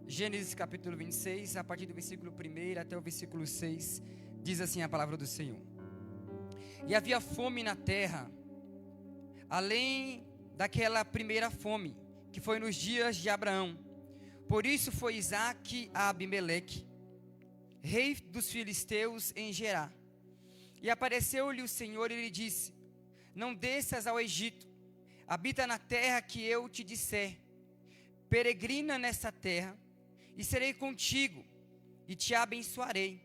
Gênesis capítulo 26, a partir do versículo 1 até o versículo 6, diz assim a palavra do Senhor. E havia fome na terra, além daquela primeira fome, que foi nos dias de Abraão. Por isso foi Isaque a Abimeleque, rei dos filisteus em Gerar. E apareceu-lhe o Senhor e lhe disse: não desças ao Egito, habita na terra que eu te disser. Peregrina nessa terra, e serei contigo, e te abençoarei,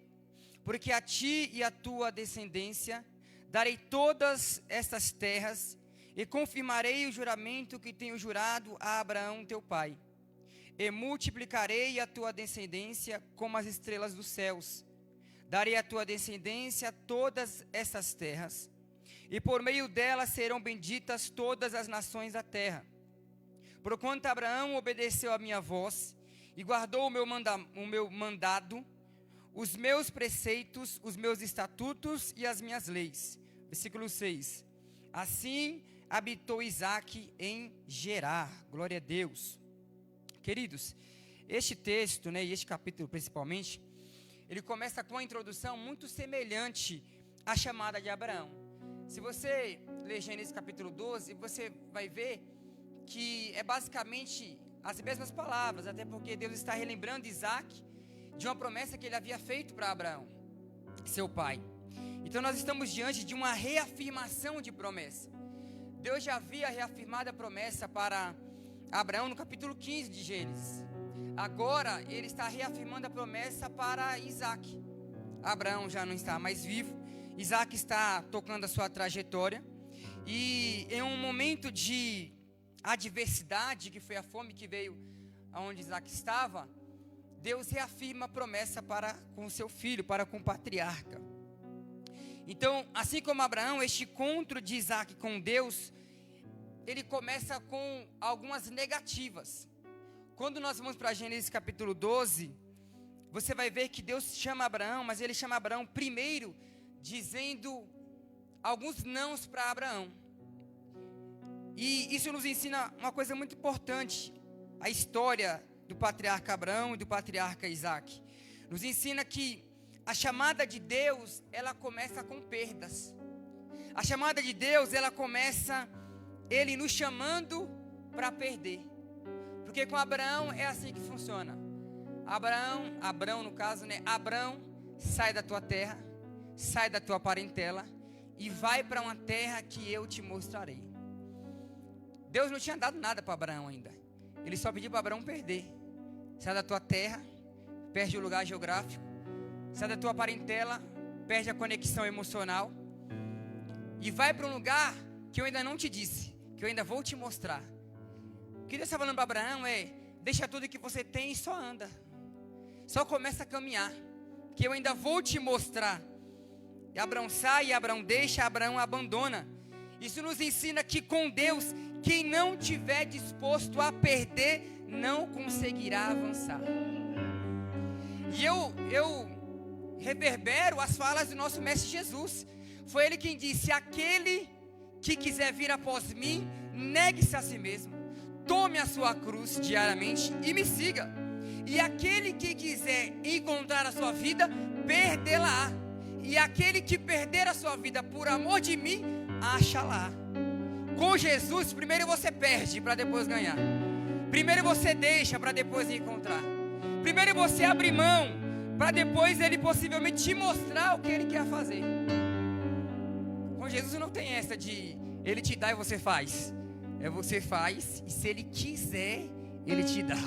porque a ti e a tua descendência darei todas estas terras, e confirmarei o juramento que tenho jurado a Abraão teu pai. E multiplicarei a tua descendência como as estrelas dos céus. Darei à tua descendência todas estas terras, e por meio delas serão benditas todas as nações da terra. Porquanto Abraão obedeceu a minha voz, e guardou o meu mandado, os meus preceitos, os meus estatutos e as minhas leis. Versículo 6. Assim habitou Isaque em Gerar. Glória a Deus. Queridos, este texto, e este capítulo principalmente, ele começa com uma introdução muito semelhante à chamada de Abraão. Se você ler Gênesis capítulo 12, você vai ver que é basicamente as mesmas palavras, até porque Deus está relembrando Isaque de uma promessa que ele havia feito para Abraão, seu pai. Então nós estamos diante de uma reafirmação de promessa. Deus já havia reafirmado a promessa para Abraão no capítulo 15 de Gênesis. Agora ele está reafirmando a promessa para Isaque. Abraão já não está mais vivo, Isaque está tocando a sua trajetória, e em um momento de adversidade, que foi a fome que veio aonde Isaque estava, Deus reafirma a promessa para com seu filho, para com o patriarca. Então, assim como Abraão, este encontro de Isaque com Deus, ele começa com algumas negativas. Quando nós vamos para Gênesis capítulo 12, você vai ver que Deus chama Abraão, mas ele chama Abraão primeiro, dizendo alguns nãos para Abraão. E isso nos ensina uma coisa muito importante, a história do patriarca Abraão e do patriarca Isaque. Nos ensina que a chamada de Deus, ela começa com perdas. A chamada de Deus, ela começa ele nos chamando para perder. Porque com Abraão é assim que funciona. Abraão no caso, Abraão, sai da tua terra, sai da tua parentela e vai para uma terra que eu te mostrarei. Deus não tinha dado nada para Abraão ainda. Ele só pediu para Abraão perder. Sai da tua terra, perde o lugar geográfico. Sai da tua parentela, perde a conexão emocional. E vai para um lugar que eu ainda não te disse, que eu ainda vou te mostrar. O que Deus está falando para Abraão é: deixa tudo que você tem e só anda. Só começa a caminhar, que eu ainda vou te mostrar. E Abraão sai, Abraão deixa, Abraão abandona. Isso nos ensina que com Deus, quem não tiver disposto a perder, não conseguirá avançar. E eu reverbero as falas do nosso Mestre Jesus. Foi Ele quem disse: aquele que quiser vir após mim, negue-se a si mesmo, tome a sua cruz diariamente e me siga. E aquele que quiser encontrar a sua vida, perdê-la. E aquele que perder a sua vida por amor de mim, acha-la. Com Jesus, primeiro você perde para depois ganhar. Primeiro você deixa para depois encontrar. Primeiro você abre mão para depois Ele possivelmente te mostrar o que Ele quer fazer. Com Jesus não tem essa de Ele te dá e você faz. É você faz e se Ele quiser, Ele te dá.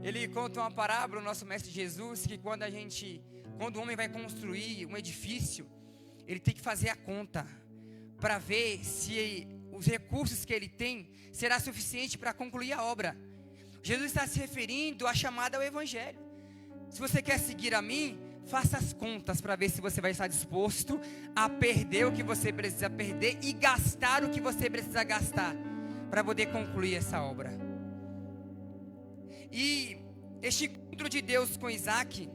Ele conta uma parábola, o nosso Mestre Jesus, que quando o homem vai construir um edifício, ele tem que fazer a conta para ver se os recursos que ele tem será suficiente para concluir a obra. Jesus está se referindo à chamada ao Evangelho. Se você quer seguir a mim, faça as contas para ver se você vai estar disposto a perder o que você precisa perder e gastar o que você precisa gastar para poder concluir essa obra. E este encontro de Deus com Isaque,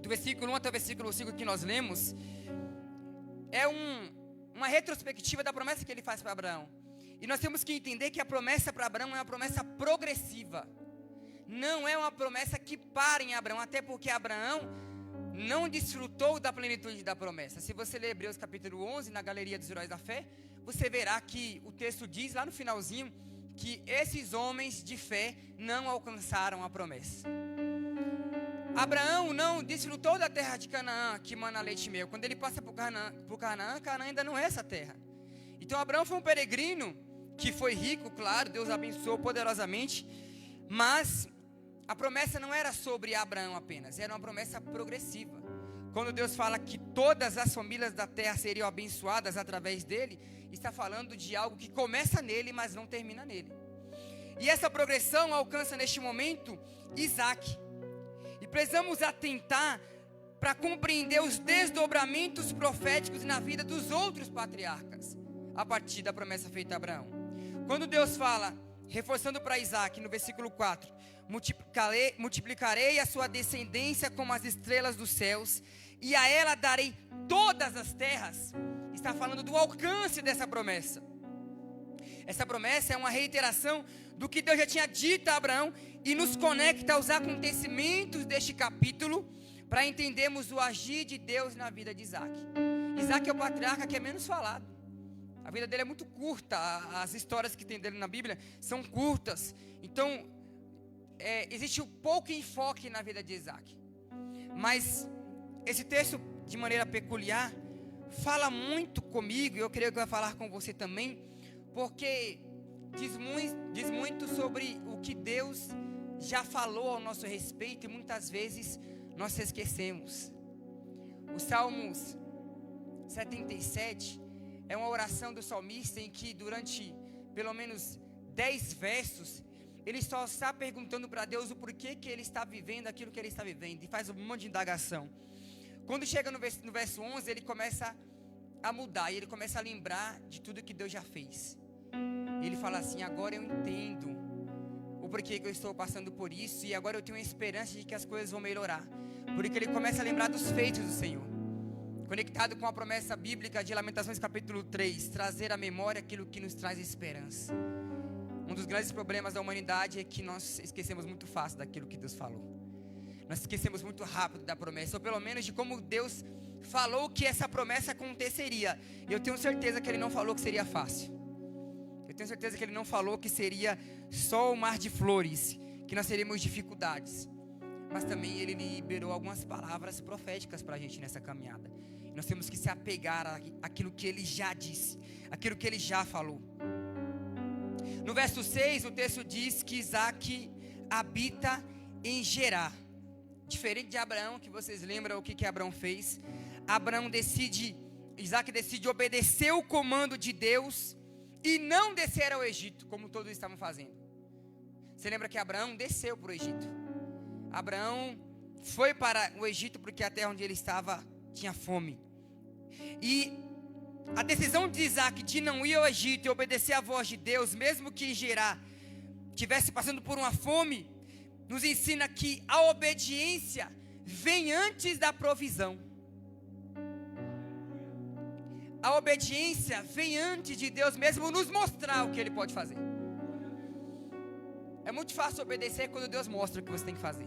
do versículo 1 até o versículo 5 que nós lemos, é uma retrospectiva da promessa que ele faz para Abraão. E nós temos que entender que a promessa para Abraão é uma promessa progressiva. não é uma promessa que para em Abraão, até porque Abraão não desfrutou da plenitude da promessa. Se você ler Hebreus capítulo 11, na galeria dos heróis da fé, você verá que o texto diz lá no finalzinho, que esses homens de fé não alcançaram a promessa. Abraão não desfrutou da terra de Canaã, que mana leite e mel. Quando ele passa por Canaã, Canaã ainda não é essa terra. Então Abraão foi um peregrino, que foi rico, claro, Deus abençoou poderosamente, mas a promessa não era sobre Abraão apenas, era uma promessa progressiva. Quando Deus fala que todas as famílias da terra seriam abençoadas através dele, está falando de algo que começa nele, mas não termina nele. E essa progressão alcança neste momento Isaac. E precisamos atentar para compreender os desdobramentos proféticos na vida dos outros patriarcas, a partir da promessa feita a Abraão. Quando Deus fala, reforçando para Isaac, no versículo 4, multiplicarei a sua descendência como as estrelas dos céus, e a ela darei todas as terras, está falando do alcance dessa promessa. Essa promessa é uma reiteração do que Deus já tinha dito a Abraão, e nos conecta aos acontecimentos deste capítulo, para entendermos o agir de Deus na vida de Isaac. Isaac é o patriarca que é menos falado. A vida dele é muito curta, as histórias que tem dele na Bíblia são curtas. Então, existe um pouco enfoque na vida de Isaac. Mas esse texto, de maneira peculiar, fala muito comigo, e eu creio que vai falar com você também, porque diz muito sobre o que Deus já falou ao nosso respeito, e muitas vezes nós esquecemos. O Salmos 77 é uma oração do salmista em que durante pelo menos 10 versos ele só está perguntando para Deus o porquê que ele está vivendo aquilo que ele está vivendo, e faz um monte de indagação. Quando chega no verso 11, ele começa a mudar, e ele começa a lembrar de tudo que Deus já fez. Ele fala assim: agora eu entendo o porquê que eu estou passando por isso, e agora eu tenho a esperança de que as coisas vão melhorar. Porque ele começa a lembrar dos feitos do Senhor, conectado com a promessa bíblica de Lamentações capítulo 3, trazer à memória aquilo que nos traz esperança. Um dos grandes problemas da humanidade é que nós esquecemos muito fácil daquilo que Deus falou. Nós esquecemos muito rápido da promessa, ou pelo menos de como Deus falou que essa promessa aconteceria. E eu tenho certeza que Ele não falou que seria fácil. Eu tenho certeza que Ele não falou que seria só o mar de flores, que nós teríamos dificuldades. Mas também Ele liberou algumas palavras proféticas para a gente nessa caminhada. E nós temos que se apegar àquilo que Ele já disse, aquilo que Ele já falou. No verso 6, o texto diz que Isaac habita em Gerar. Diferente de Abraão, que vocês lembram o que Abraão fez. Isaac decide obedecer o comando de Deus e não descer ao Egito, como todos estavam fazendo. Você lembra que Abraão desceu para o Egito? Abraão foi para o Egito porque a terra onde ele estava tinha fome. E a decisão de Isaac de não ir ao Egito e obedecer à voz de Deus, mesmo que em Gerar estivesse passando por uma fome, nos ensina que a obediência vem antes da provisão. A obediência vem antes de Deus mesmo nos mostrar o que Ele pode fazer. É muito fácil obedecer quando Deus mostra o que você tem que fazer.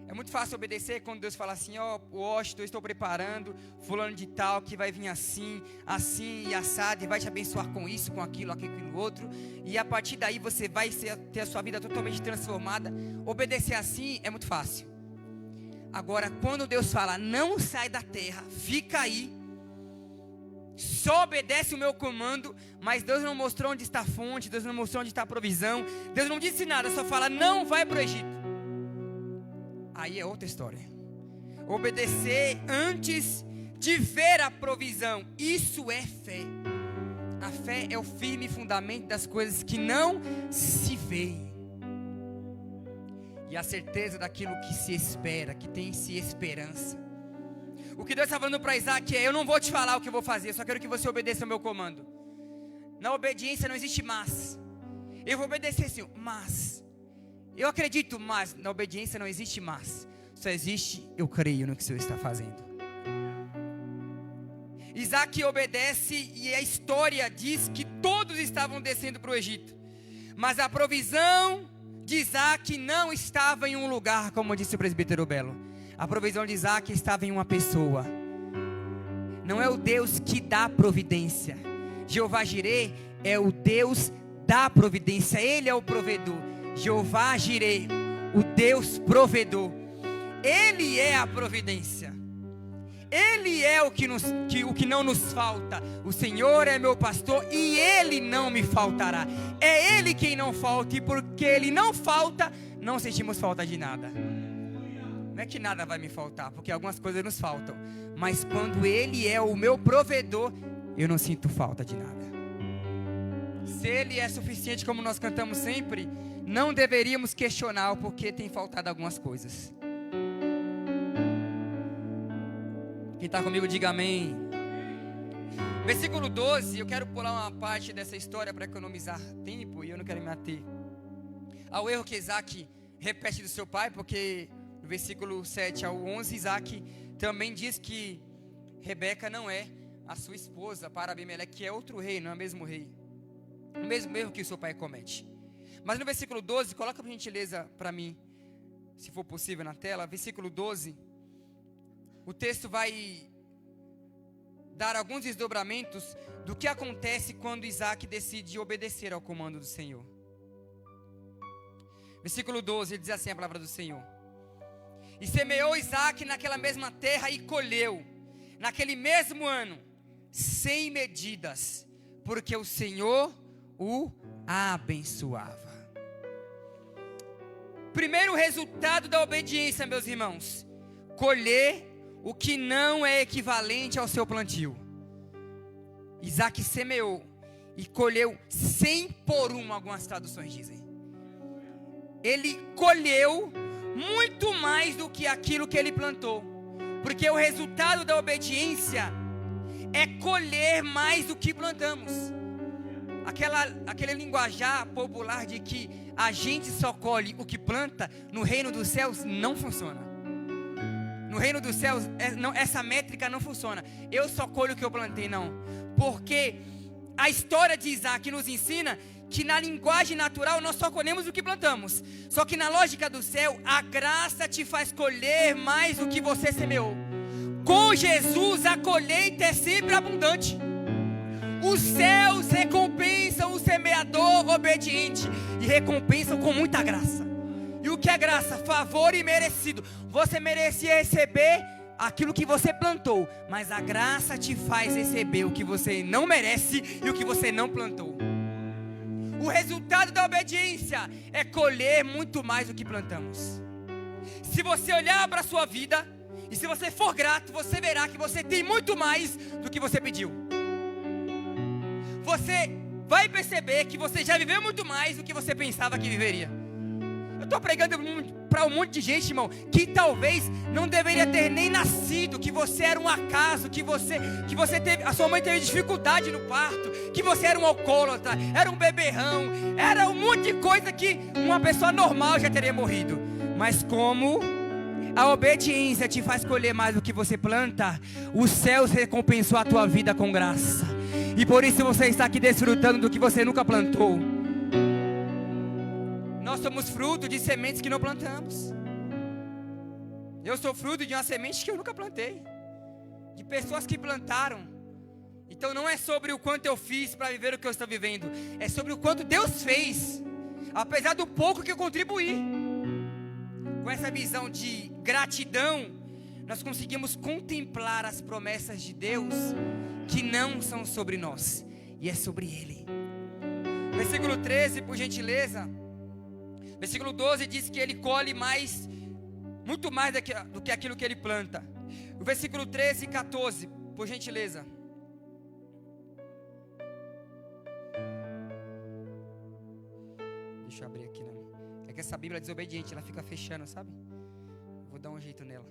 É muito fácil obedecer quando Deus fala assim: ó, Washington, eu estou preparando fulano de tal que vai vir assim, assim e assado, e vai te abençoar com isso, com aquilo, aquilo outro, e a partir daí você vai ter a sua vida totalmente transformada. Obedecer assim é muito fácil. Agora, quando Deus fala: não sai da terra, fica aí, só obedece o meu comando, mas Deus não mostrou onde está a fonte, Deus não mostrou onde está a provisão, Deus não disse nada, só fala: não vai para o Egito. Aí é outra história. Obedecer antes de ver a provisão, isso é fé. A fé é o firme fundamento das coisas que não se veem, e a certeza daquilo que se espera, que tem-se esperança. O que Deus está falando para Isaac é: eu não vou te falar o que eu vou fazer, eu só quero que você obedeça ao meu comando. Na obediência não existe mas. Eu vou obedecer sim, mas eu acredito, mas na obediência não existe mas. Só existe eu creio no que o Senhor está fazendo. Isaac obedece, e a história diz que todos estavam descendo para o Egito, mas a provisão de Isaac não estava em um lugar, como disse o presbítero Belo. A provisão de Isaac estava em uma pessoa. Não é o Deus que dá providência. Jeová Jireh é o Deus da providência. Ele é o provedor. Jeová Jireh, o Deus provedor. Ele é a providência. Ele é o que não nos falta. O Senhor é meu pastor e Ele não me faltará. É Ele quem não falta, e porque Ele não falta, não sentimos falta de nada. Não é que nada vai me faltar, porque algumas coisas nos faltam. Mas quando Ele é o meu provedor, eu não sinto falta de nada. Se Ele é suficiente, como nós cantamos sempre, não deveríamos questionar o porquê tem faltado algumas coisas. Quem está comigo, diga amém. Versículo 12, eu quero pular uma parte dessa história para economizar tempo, e eu não quero me ater ao erro que Isaac repete do seu pai, porque no versículo 7 ao 11, Isaac também diz que Rebeca não é a sua esposa para Abimeleque, que é outro rei, não é o mesmo rei. O mesmo erro que o seu pai comete. Mas no versículo 12, coloca por gentileza para mim, se for possível na tela, versículo 12. O texto vai dar alguns desdobramentos do que acontece quando Isaac decide obedecer ao comando do Senhor. Versículo 12, ele diz assim a palavra do Senhor: e semeou Isaac naquela mesma terra e colheu, naquele mesmo ano, 100 medidas, porque o Senhor o abençoava. Primeiro resultado da obediência, meus irmãos: colher o que não é equivalente ao seu plantio. Isaac semeou e colheu 100 por 1, algumas traduções dizem. Ele colheu muito mais do que aquilo que ele plantou, porque o resultado da obediência é colher mais do que plantamos. Aquele linguajar popular de que a gente só colhe o que planta, no reino dos céus não funciona. No reino dos céus, essa métrica não funciona. Eu só colho o que eu plantei, não. Porque a história de Isaac nos ensina que na linguagem natural nós só colhemos o que plantamos. Só que na lógica do céu, a graça te faz colher mais do que você semeou. Com Jesus, a colheita é sempre abundante. Os céus recompensam o semeador obediente e recompensam com muita graça. E o que é graça? Favor imerecido. Você merecia receber aquilo que você plantou, mas a graça te faz receber o que você não merece e o que você não plantou. O resultado da obediência é colher muito mais do que plantamos. Se você olhar para a sua vida e se você for grato, você verá que você tem muito mais do que você pediu. Você vai perceber que você já viveu muito mais do que você pensava que viveria. Eu estou pregando para um monte de gente, irmão, que talvez não deveria ter nem nascido, que você era um acaso, que você teve, a sua mãe teve dificuldade no parto, que você era um alcoólatra, era um beberrão, era um monte de coisa que uma pessoa normal já teria morrido. Mas como a obediência te faz colher mais do que você planta, os céus recompensou a tua vida com graça. E por isso você está aqui desfrutando do que você nunca plantou. Nós somos fruto de sementes que não plantamos. Eu sou fruto de uma semente que eu nunca plantei, de pessoas que plantaram. Então não é sobre o quanto eu fiz para viver o que eu estou vivendo, é sobre o quanto Deus fez, apesar do pouco que eu contribuí. Com essa visão de gratidão, nós conseguimos contemplar as promessas de Deus, que não são sobre nós, e é sobre Ele. Versículo 13, por gentileza. Versículo 12 diz que ele colhe muito mais do que aquilo que ele planta. O versículo 13 e 14, por gentileza. Deixa eu abrir aqui, né? É que essa Bíblia é desobediente, ela fica fechando, sabe? Vou dar um jeito nela.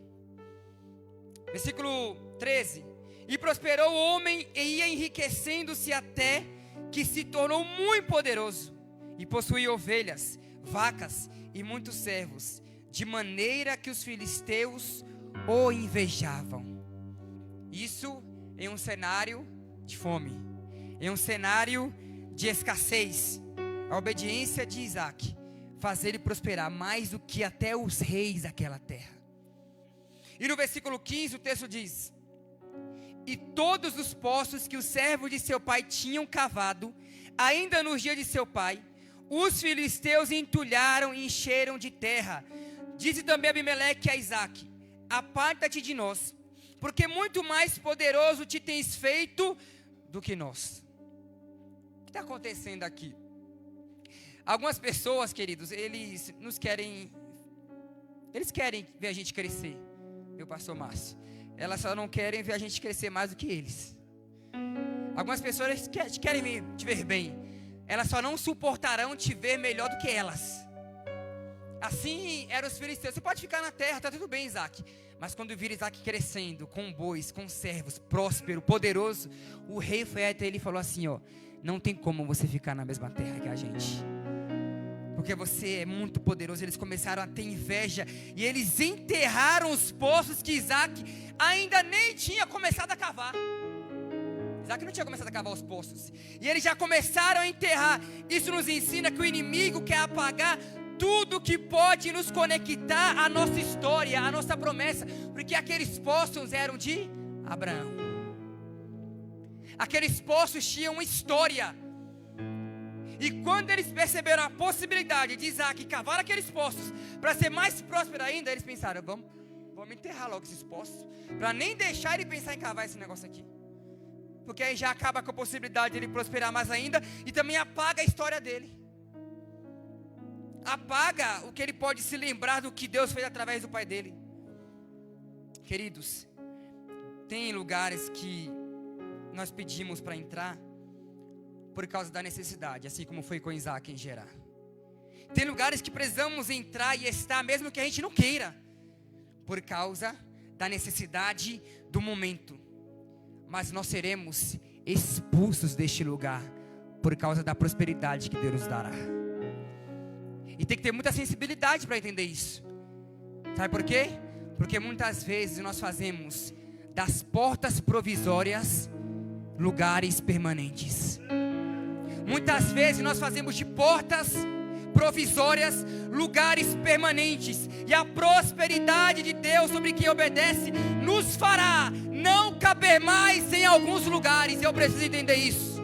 Versículo 13. E prosperou o homem e ia enriquecendo-se até que se tornou muito poderoso e possuía ovelhas, vacas e muitos servos, de maneira que os filisteus o invejavam. Isso em um cenário de fome, em um cenário de escassez. A obediência de Isaac fazer ele prosperar mais do que até os reis daquela terra. E no versículo 15 o texto diz: e todos os poços que os servos de seu pai tinham cavado, ainda nos dias de seu pai, os filisteus entulharam e encheram de terra. Disse também Abimeleque a Isaque: aparta-te de nós, porque muito mais poderoso te tens feito do que nós. O que está acontecendo aqui? Algumas pessoas, queridos, eles querem ver a gente crescer, meu pastor Márcio. Elas só não querem ver a gente crescer mais do que eles. Algumas pessoas querem te ver bem, elas só não suportarão te ver melhor do que elas. Assim eram os filisteus. Você pode ficar na terra, está tudo bem, Isaac. Mas quando vira Isaac crescendo, com bois, com servos, próspero, poderoso, o rei foi até ele e falou assim: ó, não tem como você ficar na mesma terra que a gente, porque você é muito poderoso. Eles começaram a ter inveja, e eles enterraram os poços que Isaac ainda nem tinha começado a cavar. Isaac não tinha começado a cavar os poços, e eles já começaram a enterrar. Isso nos ensina que o inimigo quer apagar tudo que pode nos conectar à nossa história, à nossa promessa, porque aqueles poços eram de Abraão. Aqueles poços tinham uma história. E quando eles perceberam a possibilidade de Isaac cavar aqueles poços para ser mais próspero ainda, eles pensaram: vamos enterrar logo esses poços, para nem deixar ele pensar em cavar esse negócio aqui, porque aí já acaba com a possibilidade de ele prosperar mais ainda, e também apaga a história dele, apaga o que ele pode se lembrar do que Deus fez através do pai dele. Queridos, tem lugares que nós pedimos para entrar por causa da necessidade, assim como foi com Isaac em Gerar. Tem lugares que precisamos entrar e estar, mesmo que a gente não queira, por causa da necessidade do momento. Mas nós seremos expulsos deste lugar por causa da prosperidade que Deus nos dará. E tem que ter muita sensibilidade para entender isso. Sabe por quê? Porque muitas vezes nós fazemos das portas provisórias lugares permanentes. Muitas vezes nós fazemos de portas provisórias lugares permanentes. E a prosperidade de Deus sobre quem obedece nos fará não caber mais em alguns lugares. Eu preciso entender isso.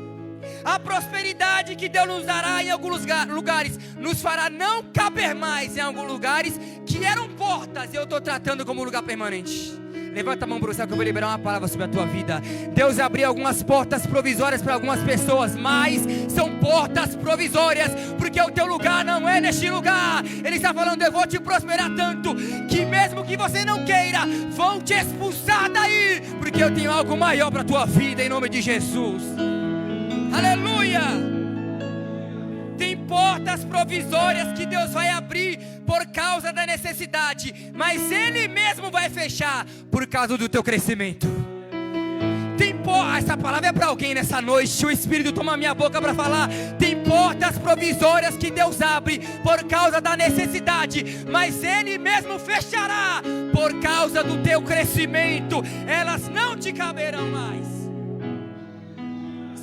A prosperidade que Deus nos dará em alguns lugares nos fará não caber mais em alguns lugares que eram portas. Eu estou tratando como lugar permanente. Levanta a mão para o céu que eu vou liberar uma palavra sobre a tua vida. Deus abriu algumas portas provisórias para algumas pessoas, mas são portas provisórias, porque o teu lugar não é neste lugar. Ele está falando: eu vou te prosperar tanto, que mesmo que você não queira, vão te expulsar daí, porque eu tenho algo maior para a tua vida, em nome de Jesus. Aleluia! Tem portas provisórias que Deus vai abrir por causa da necessidade, mas Ele mesmo vai fechar por causa do teu crescimento. Essa palavra é para alguém nessa noite. O Espírito toma minha boca para falar. Tem portas provisórias que Deus abre por causa da necessidade, mas Ele mesmo fechará por causa do teu crescimento. Elas não te caberão mais.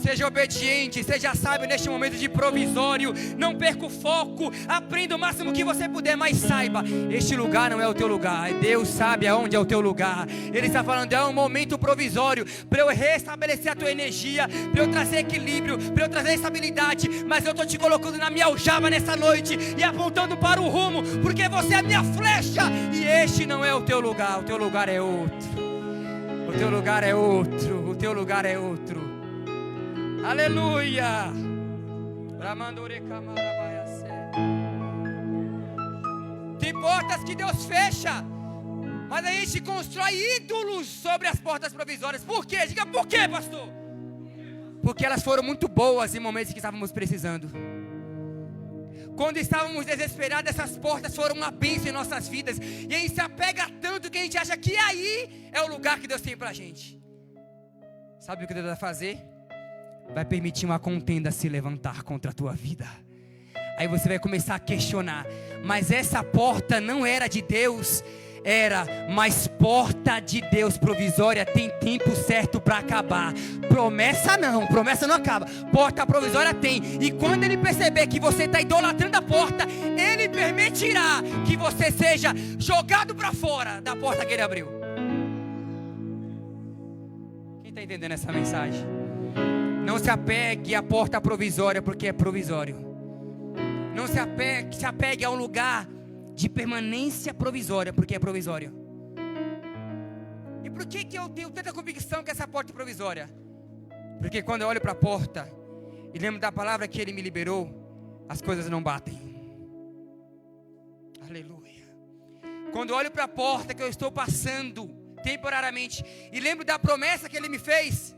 Seja obediente, seja sábio neste momento de provisório. Não perca o foco, aprenda o máximo que você puder, mas saiba, este lugar não é o teu lugar. Deus sabe aonde é o teu lugar. Ele está falando: é um momento provisório para eu restabelecer a tua energia, para eu trazer equilíbrio, para eu trazer estabilidade. Mas eu estou te colocando na minha aljava nessa noite e apontando para o rumo, porque você é a minha flecha, e este não é o teu lugar. O teu lugar é outro. O teu lugar é outro. O teu lugar é outro. Aleluia. Tem portas que Deus fecha, mas a gente constrói ídolos sobre as portas provisórias. Por quê? Diga por quê, pastor? Porque elas foram muito boas em momentos que estávamos precisando. Quando estávamos desesperados, essas portas foram uma bênção em nossas vidas, e a gente se apega tanto que a gente acha que aí é o lugar que Deus tem pra gente. Sabe o que Deus vai fazer? Vai permitir uma contenda se levantar contra a tua vida. Aí você vai começar a questionar: mas essa porta não era de Deus? mas porta de Deus provisória tem tempo certo para acabar. Promessa não acaba. Porta provisória tem. E quando ele perceber que você está idolatrando a porta, ele permitirá que você seja jogado para fora da porta que ele abriu. Quem está entendendo essa mensagem? Não se apegue à porta provisória, porque é provisório. Não se apegue a um lugar de permanência provisória, porque é provisório. E por que eu tenho tanta convicção que essa porta é provisória? Porque quando eu olho para a porta e lembro da palavra que ele me liberou, as coisas não batem. Aleluia. Quando eu olho para a porta que eu estou passando temporariamente e lembro da promessa que ele me fez,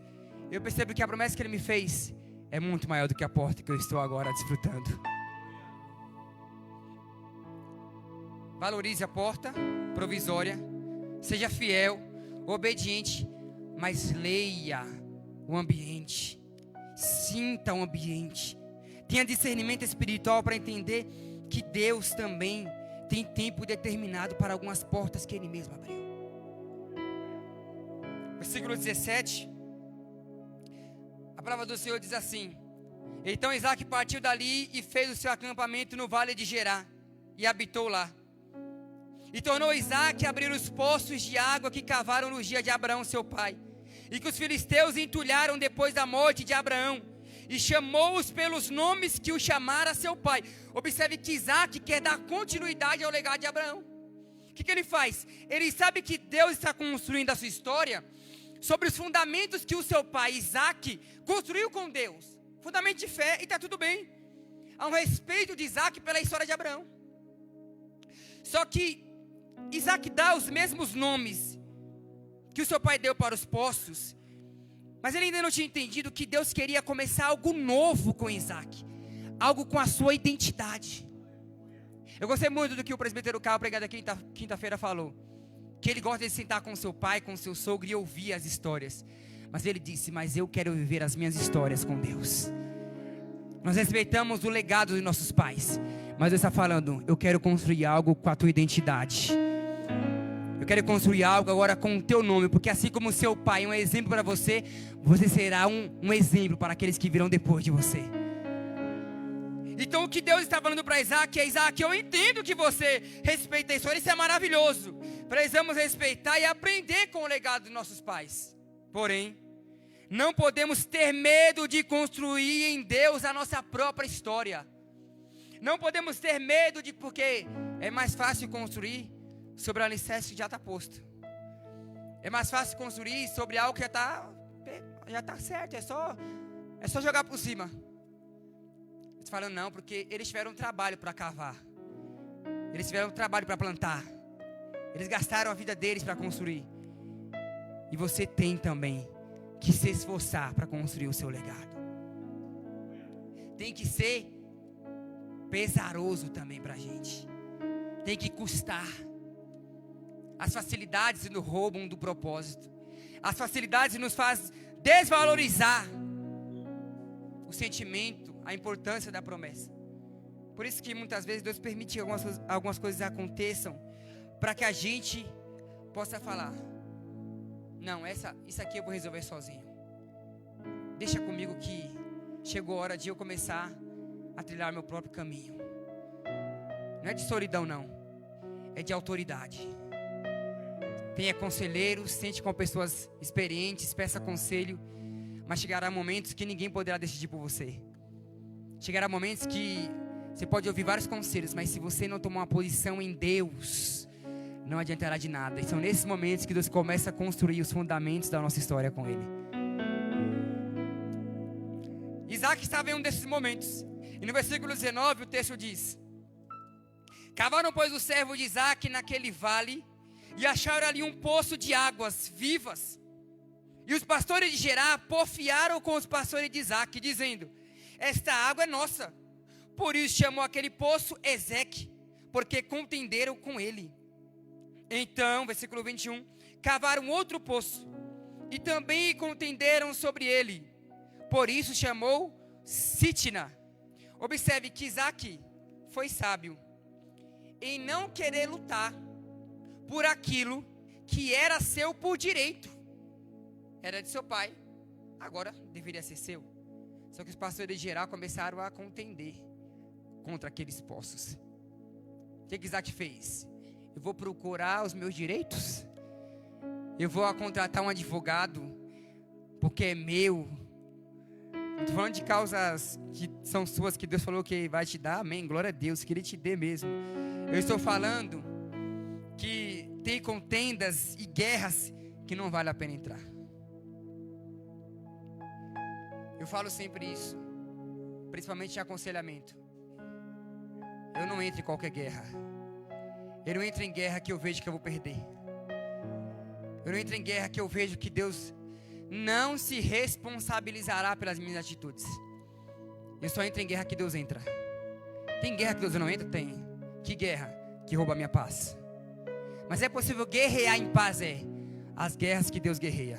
eu percebo que a promessa que ele me fez é muito maior do que a porta que eu estou agora desfrutando. Valorize a porta provisória, seja fiel, obediente, mas leia o ambiente, sinta o ambiente, tenha discernimento espiritual para entender que Deus também tem tempo determinado para algumas portas que Ele mesmo abriu. Versículo 17, a palavra do Senhor diz assim: então Isaac partiu dali e fez o seu acampamento no vale de Gerá e habitou lá. E tornou Isaac a abrir os poços de água que cavaram no dia de Abraão seu pai, e que os filisteus entulharam depois da morte de Abraão, e chamou-os pelos nomes que o chamara seu pai. Observe que Isaac quer dar continuidade ao legado de Abraão. O que ele faz? Ele sabe que Deus está construindo a sua história sobre os fundamentos que o seu pai Isaac construiu com Deus. Fundamento de fé, e está tudo bem. Há um respeito de Isaac pela história de Abraão. Só que Isaac dá os mesmos nomes que o seu pai deu para os poços, mas ele ainda não tinha entendido que Deus queria começar algo novo com Isaac, algo com a sua identidade. Eu gostei muito do que o presbítero Carlos, pregado aqui quinta-feira, falou, que ele gosta de sentar com seu pai, com seu sogro e ouvir as histórias, mas ele disse: mas eu quero viver as minhas histórias com Deus. Nós respeitamos o legado dos nossos pais, mas Deus está falando: eu quero construir algo com a tua identidade. Eu quero construir algo agora com o teu nome, porque assim como seu pai é um exemplo para você, você será um exemplo para aqueles que virão depois de você. Então o que Deus está falando para Isaac é: Isaac, eu entendo que você respeita a história, isso é maravilhoso. Precisamos respeitar e aprender com o legado dos nossos pais. Porém, não podemos ter medo de construir em Deus a nossa própria história. Não podemos ter medo porque é mais fácil construir sobre o alicerce que já está posto. É mais fácil construir sobre algo que já está certo, é só jogar por cima. Eles falam: não, porque eles tiveram um trabalho para cavar, eles tiveram um trabalho para plantar, eles gastaram a vida deles para construir. E você tem também que se esforçar para construir o seu legado. Tem que ser pesaroso também para a gente. Tem que custar. As facilidades nos roubam do propósito. As facilidades nos fazem desvalorizar o sentimento, a importância da promessa. Por isso que muitas vezes Deus permite que algumas coisas aconteçam, para que a gente possa falar: não, isso aqui eu vou resolver sozinho. Deixa comigo que chegou a hora de eu começar a trilhar meu próprio caminho. Não é de solidão não, é de autoridade. Tenha conselheiros, sente com pessoas experientes, peça conselho, mas chegará momentos que ninguém poderá decidir por você. Chegará momentos que você pode ouvir vários conselhos, mas se você não tomar uma posição em Deus, não adiantará de nada. E são nesses momentos que Deus começa a construir os fundamentos da nossa história com Ele. Isaac estava em um desses momentos. E no versículo 19 o texto diz: cavaram, pois, o servo de Isaac naquele vale, e acharam ali um poço de águas vivas. E os pastores de Gerá porfiaram com os pastores de Isaac, dizendo: esta água é nossa. Por isso chamou aquele poço Ezeque, porque contenderam com ele. Então, versículo 21, cavaram outro poço, e também contenderam sobre ele. Por isso chamou Sitna. Observe que Isaac foi sábio em não querer lutar por aquilo que era seu por direito. Era de seu pai, agora deveria ser seu. Só que os pastores de geral começaram a contender contra aqueles poços. O que Isaac fez? Eu vou procurar os meus direitos? Eu vou contratar um advogado, porque é meu. Não estou falando de causas que são suas, que Deus falou que vai te dar, amém, glória a Deus, que Ele te dê mesmo. Eu estou falando que tem contendas e guerras que não vale a pena entrar. Eu falo sempre isso, principalmente em aconselhamento. Eu não entro em qualquer guerra. Eu não entro em guerra que eu vejo que eu vou perder. Eu não entro em guerra que eu vejo que Deus não se responsabilizará pelas minhas atitudes. Eu só entro em guerra que Deus entra. Tem guerra que Deus não entra? Tem. Que guerra? Que rouba a minha paz. Mas é possível guerrear em paz? As guerras que Deus guerreia.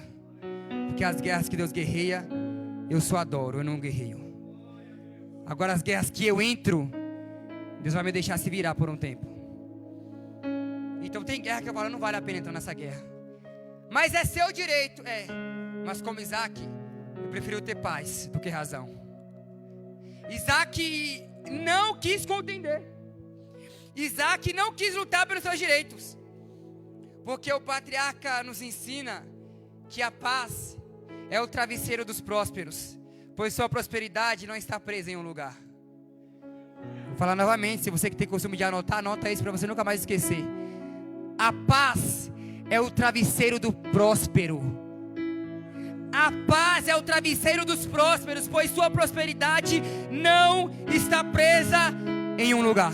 Porque as guerras que Deus guerreia, eu só adoro, eu não guerreio. Agora as guerras que eu entro, Deus vai me deixar se virar por um tempo. Então tem guerra que eu falo, não vale a pena entrar nessa guerra. Mas é seu direito, Mas como Isaac, eu prefiro ter paz do que razão. Isaac não quis contender. Isaac não quis lutar pelos seus direitos. Porque o patriarca nos ensina que a paz é o travesseiro dos prósperos, pois sua prosperidade não está presa em um lugar. Vou falar novamente, se você que tem costume de anotar, anota isso para você nunca mais esquecer. A paz é o travesseiro do próspero. A paz é o travesseiro dos prósperos, pois sua prosperidade não está presa em um lugar.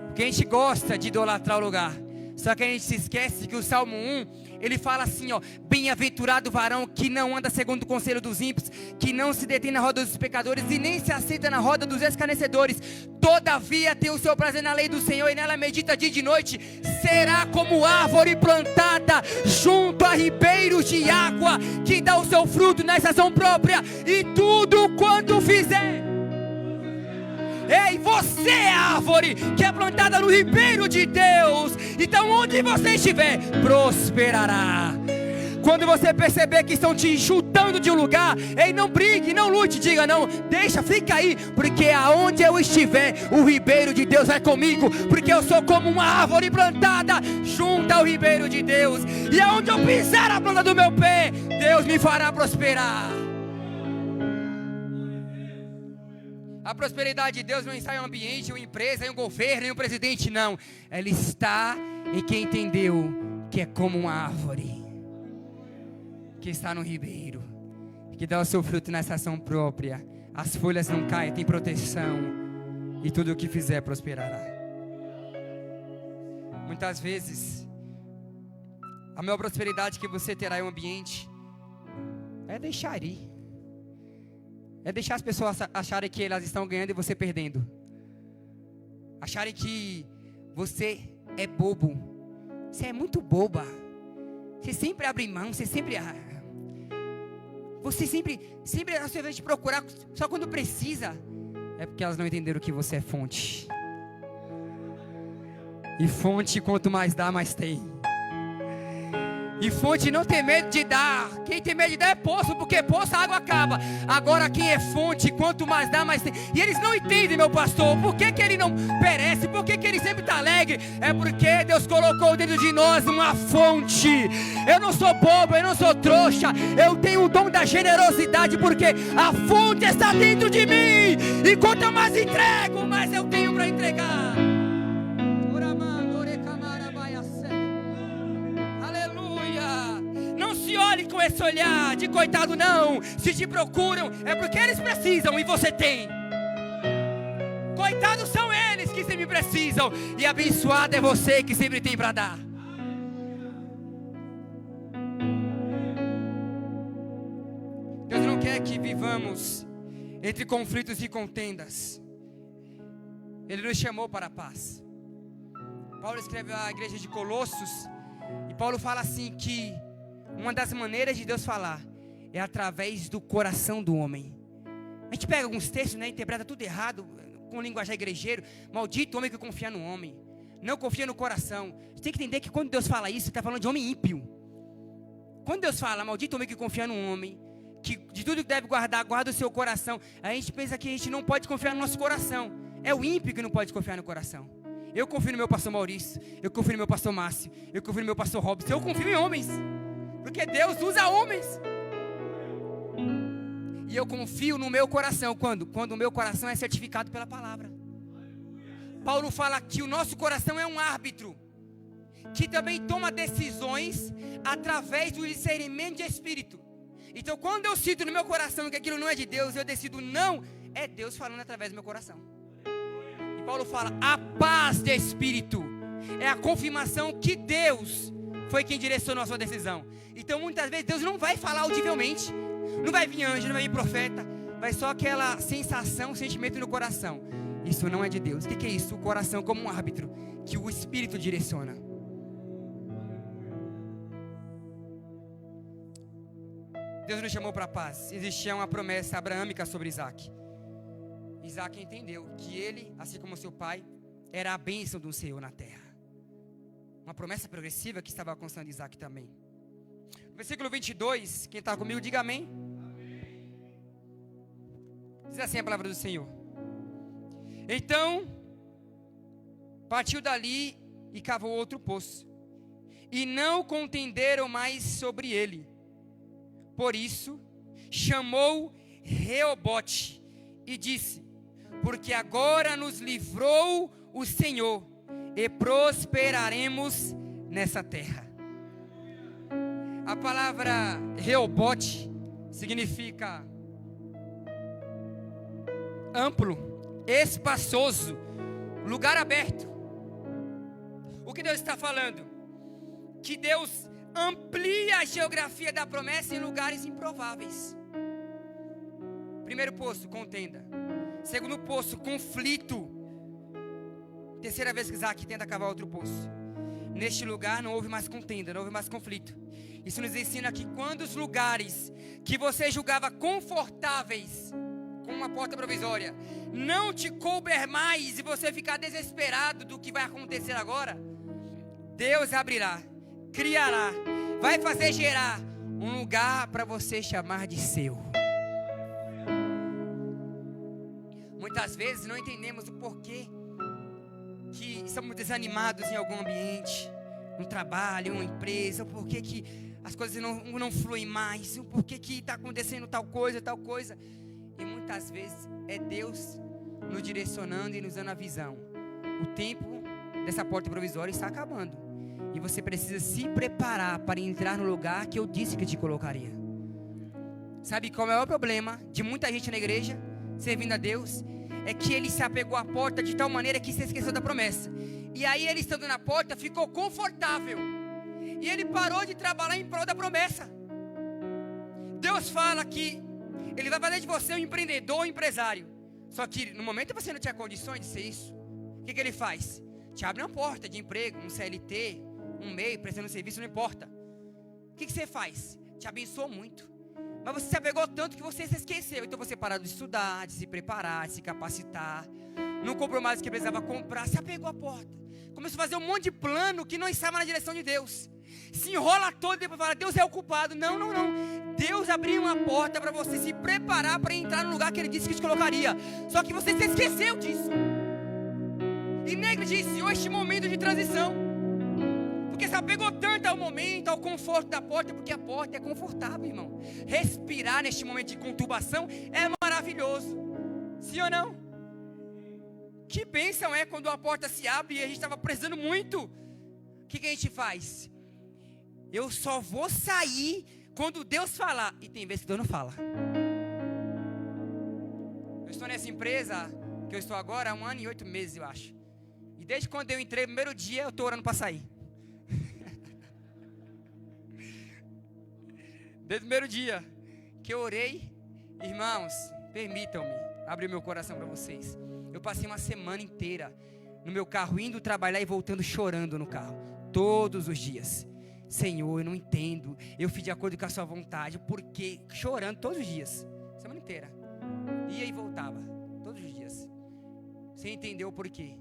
Porque a gente gosta de idolatrar o lugar. Só que a gente se esquece que o Salmo 1, ele fala assim, bem-aventurado o varão que não anda segundo o conselho dos ímpios, que não se detém na roda dos pecadores e nem se assenta na roda dos escarnecedores. Todavia tem o seu prazer na lei do Senhor e nela medita dia e de noite. Será como árvore plantada junto a ribeiros de água, que dá o seu fruto na estação própria, e tudo quanto fizer. Ei, você é a árvore que é plantada no ribeiro de Deus. Então onde você estiver, prosperará. Quando você perceber que estão te chutando de um lugar, ei, não brigue, não lute, diga não, deixa, fica aí, porque aonde eu estiver, o ribeiro de Deus vai comigo, porque eu sou como uma árvore plantada junto ao ribeiro de Deus, e aonde eu pisar a planta do meu pé, Deus me fará prosperar. A prosperidade de Deus não está em um ambiente, em uma empresa, em um governo, em um presidente, não. Ela está em quem entendeu que é como uma árvore que está no ribeiro, que dá o seu fruto na estação própria. As folhas não caem, tem proteção, e tudo o que fizer prosperará. Muitas vezes, a maior prosperidade que você terá em um ambiente é deixar ir. É deixar as pessoas acharem que elas estão ganhando e você perdendo. Acharem que você é bobo. Você é muito boba. Você sempre abre mão, você sempre você vai te procurar só quando precisa. É porque elas não entenderam que você é fonte. E fonte, quanto mais dá, mais tem. E fonte não tem medo de dar. Quem tem medo de dar é poço, porque poço a água acaba. Agora quem é fonte, quanto mais dá, mais tem. E eles não entendem, meu pastor, por que ele não perece, por que ele sempre está alegre? É porque Deus colocou dentro de nós uma fonte. Eu não sou bobo, eu não sou trouxa. Eu tenho o dom da generosidade, porque a fonte está dentro de mim. E quanto eu mais entrego, mais eu tenho para entregar. Não se olhe com esse olhar de coitado, não. Se te procuram, é porque eles precisam e você tem. Coitados são eles que sempre precisam, e abençoado é você que sempre tem para dar. Deus não quer que vivamos entre conflitos e contendas. Ele nos chamou para a paz. Paulo escreve à igreja de Colossos, e Paulo fala assim que uma das maneiras de Deus falar é através do coração do homem. A gente pega alguns textos, interpreta tudo errado, com linguajar igrejeiro. Maldito o homem que confia no homem. não confia no coração. Você tem que entender que quando Deus fala isso, Ele está falando de homem ímpio. Quando Deus fala, maldito homem que confia num homem, que de tudo que deve guardar, guarda o seu coração, a gente pensa que a gente não pode confiar no nosso coração. É o ímpio que não pode confiar no coração. Eu confio no meu pastor Maurício, eu confio no meu pastor Márcio, eu confio no meu pastor Robson, eu confio em homens, porque Deus usa homens. E eu confio no meu coração, quando o meu coração é certificado pela palavra. Paulo fala que o nosso coração é um árbitro, que também toma decisões através do discernimento de espírito. Então quando eu sinto no meu coração que aquilo não é de Deus, eu decido não, é Deus falando através do meu coração. E Paulo fala, a paz de espírito é a confirmação que Deus foi quem direcionou a sua decisão. Então muitas vezes Deus não vai falar audivelmente, não vai vir anjo, não vai vir profeta, vai só aquela sensação, sentimento no coração. Isso não é de Deus. O que é isso? O coração como um árbitro que o Espírito direciona. Deus nos chamou para a paz. Existia uma promessa abraâmica sobre Isaac. Isaac entendeu que ele, assim como seu pai, era a bênção do Senhor na terra. Uma promessa progressiva que estava alcançando Isaac também. Versículo 22, quem está comigo, diga amém. Diz assim a palavra do Senhor. Então, partiu dali e cavou outro poço, e não contenderam mais sobre ele. Por isso, chamou Reobote e disse, porque agora nos livrou o Senhor, e prosperaremos nessa terra. A palavra Reobote significa amplo, espaçoso, lugar aberto. O que Deus está falando? Que Deus amplia a geografia da promessa em lugares improváveis. Primeiro poço, contenda. Segundo poço, conflito. Terceira vez que Isaac tenta cavar outro poço. Neste lugar não houve mais contenda, não houve mais conflito. Isso nos ensina que quando os lugares que você julgava confortáveis, com uma porta provisória, não te couber mais e você ficar desesperado do que vai acontecer agora, Deus abrirá, criará, vai fazer gerar um lugar para você chamar de seu. Muitas vezes não entendemos o porquê que estamos desanimados em algum ambiente, um trabalho, uma empresa, o porquê que as coisas não fluem mais, o porquê que está acontecendo tal coisa. E muitas vezes é Deus nos direcionando e nos dando a visão. O tempo dessa porta provisória está acabando. E você precisa se preparar para entrar no lugar que eu disse que te colocaria. Sabe qual é o problema de muita gente na igreja, servindo a Deus? É que ele se apegou à porta de tal maneira que se esqueceu da promessa. E aí ele estando na porta ficou confortável. E ele parou de trabalhar em prol da promessa. Deus fala que Ele vai fazer de você um empreendedor, um empresário. Só que no momento você não tinha condições de ser isso. O que Ele faz? Te abre uma porta de emprego, um CLT, um MEI, prestando serviço, não importa. O que você faz? Te abençoou muito. Mas você se apegou tanto que você se esqueceu. Então você parou de estudar, de se preparar, de se capacitar. Não comprou mais o que precisava comprar, se apegou à porta. Começou a fazer um monte de plano que não estava na direção de Deus. Se enrola todo e depois fala, Deus é o culpado. Não. Deus abriu uma porta para você se preparar para entrar no lugar que Ele disse que te colocaria. Só que você se esqueceu disso. E negligenciou este momento de transição. Porque se apegou tanto ao momento, ao conforto da porta, porque a porta é confortável, irmão. Respirar neste momento de conturbação é maravilhoso. Sim ou não? Que bênção é quando a porta se abre e a gente estava precisando muito. O que a gente faz? Eu só vou sair quando Deus falar. E tem vezes que Deus não fala. Eu estou nessa empresa que eu estou agora há 1 ano e 8 meses, eu acho. E desde quando eu entrei, no primeiro dia, eu estou orando para sair. Desde o primeiro dia que eu orei, irmãos, permitam-me abrir meu coração para vocês. Eu passei uma semana inteira no meu carro, indo trabalhar e voltando chorando no carro. Todos os dias. Senhor, eu não entendo. Eu fiz de acordo com a sua vontade. Por quê? Chorando todos os dias. Semana inteira. Ia e voltava. Todos os dias. Você entendeu por quê?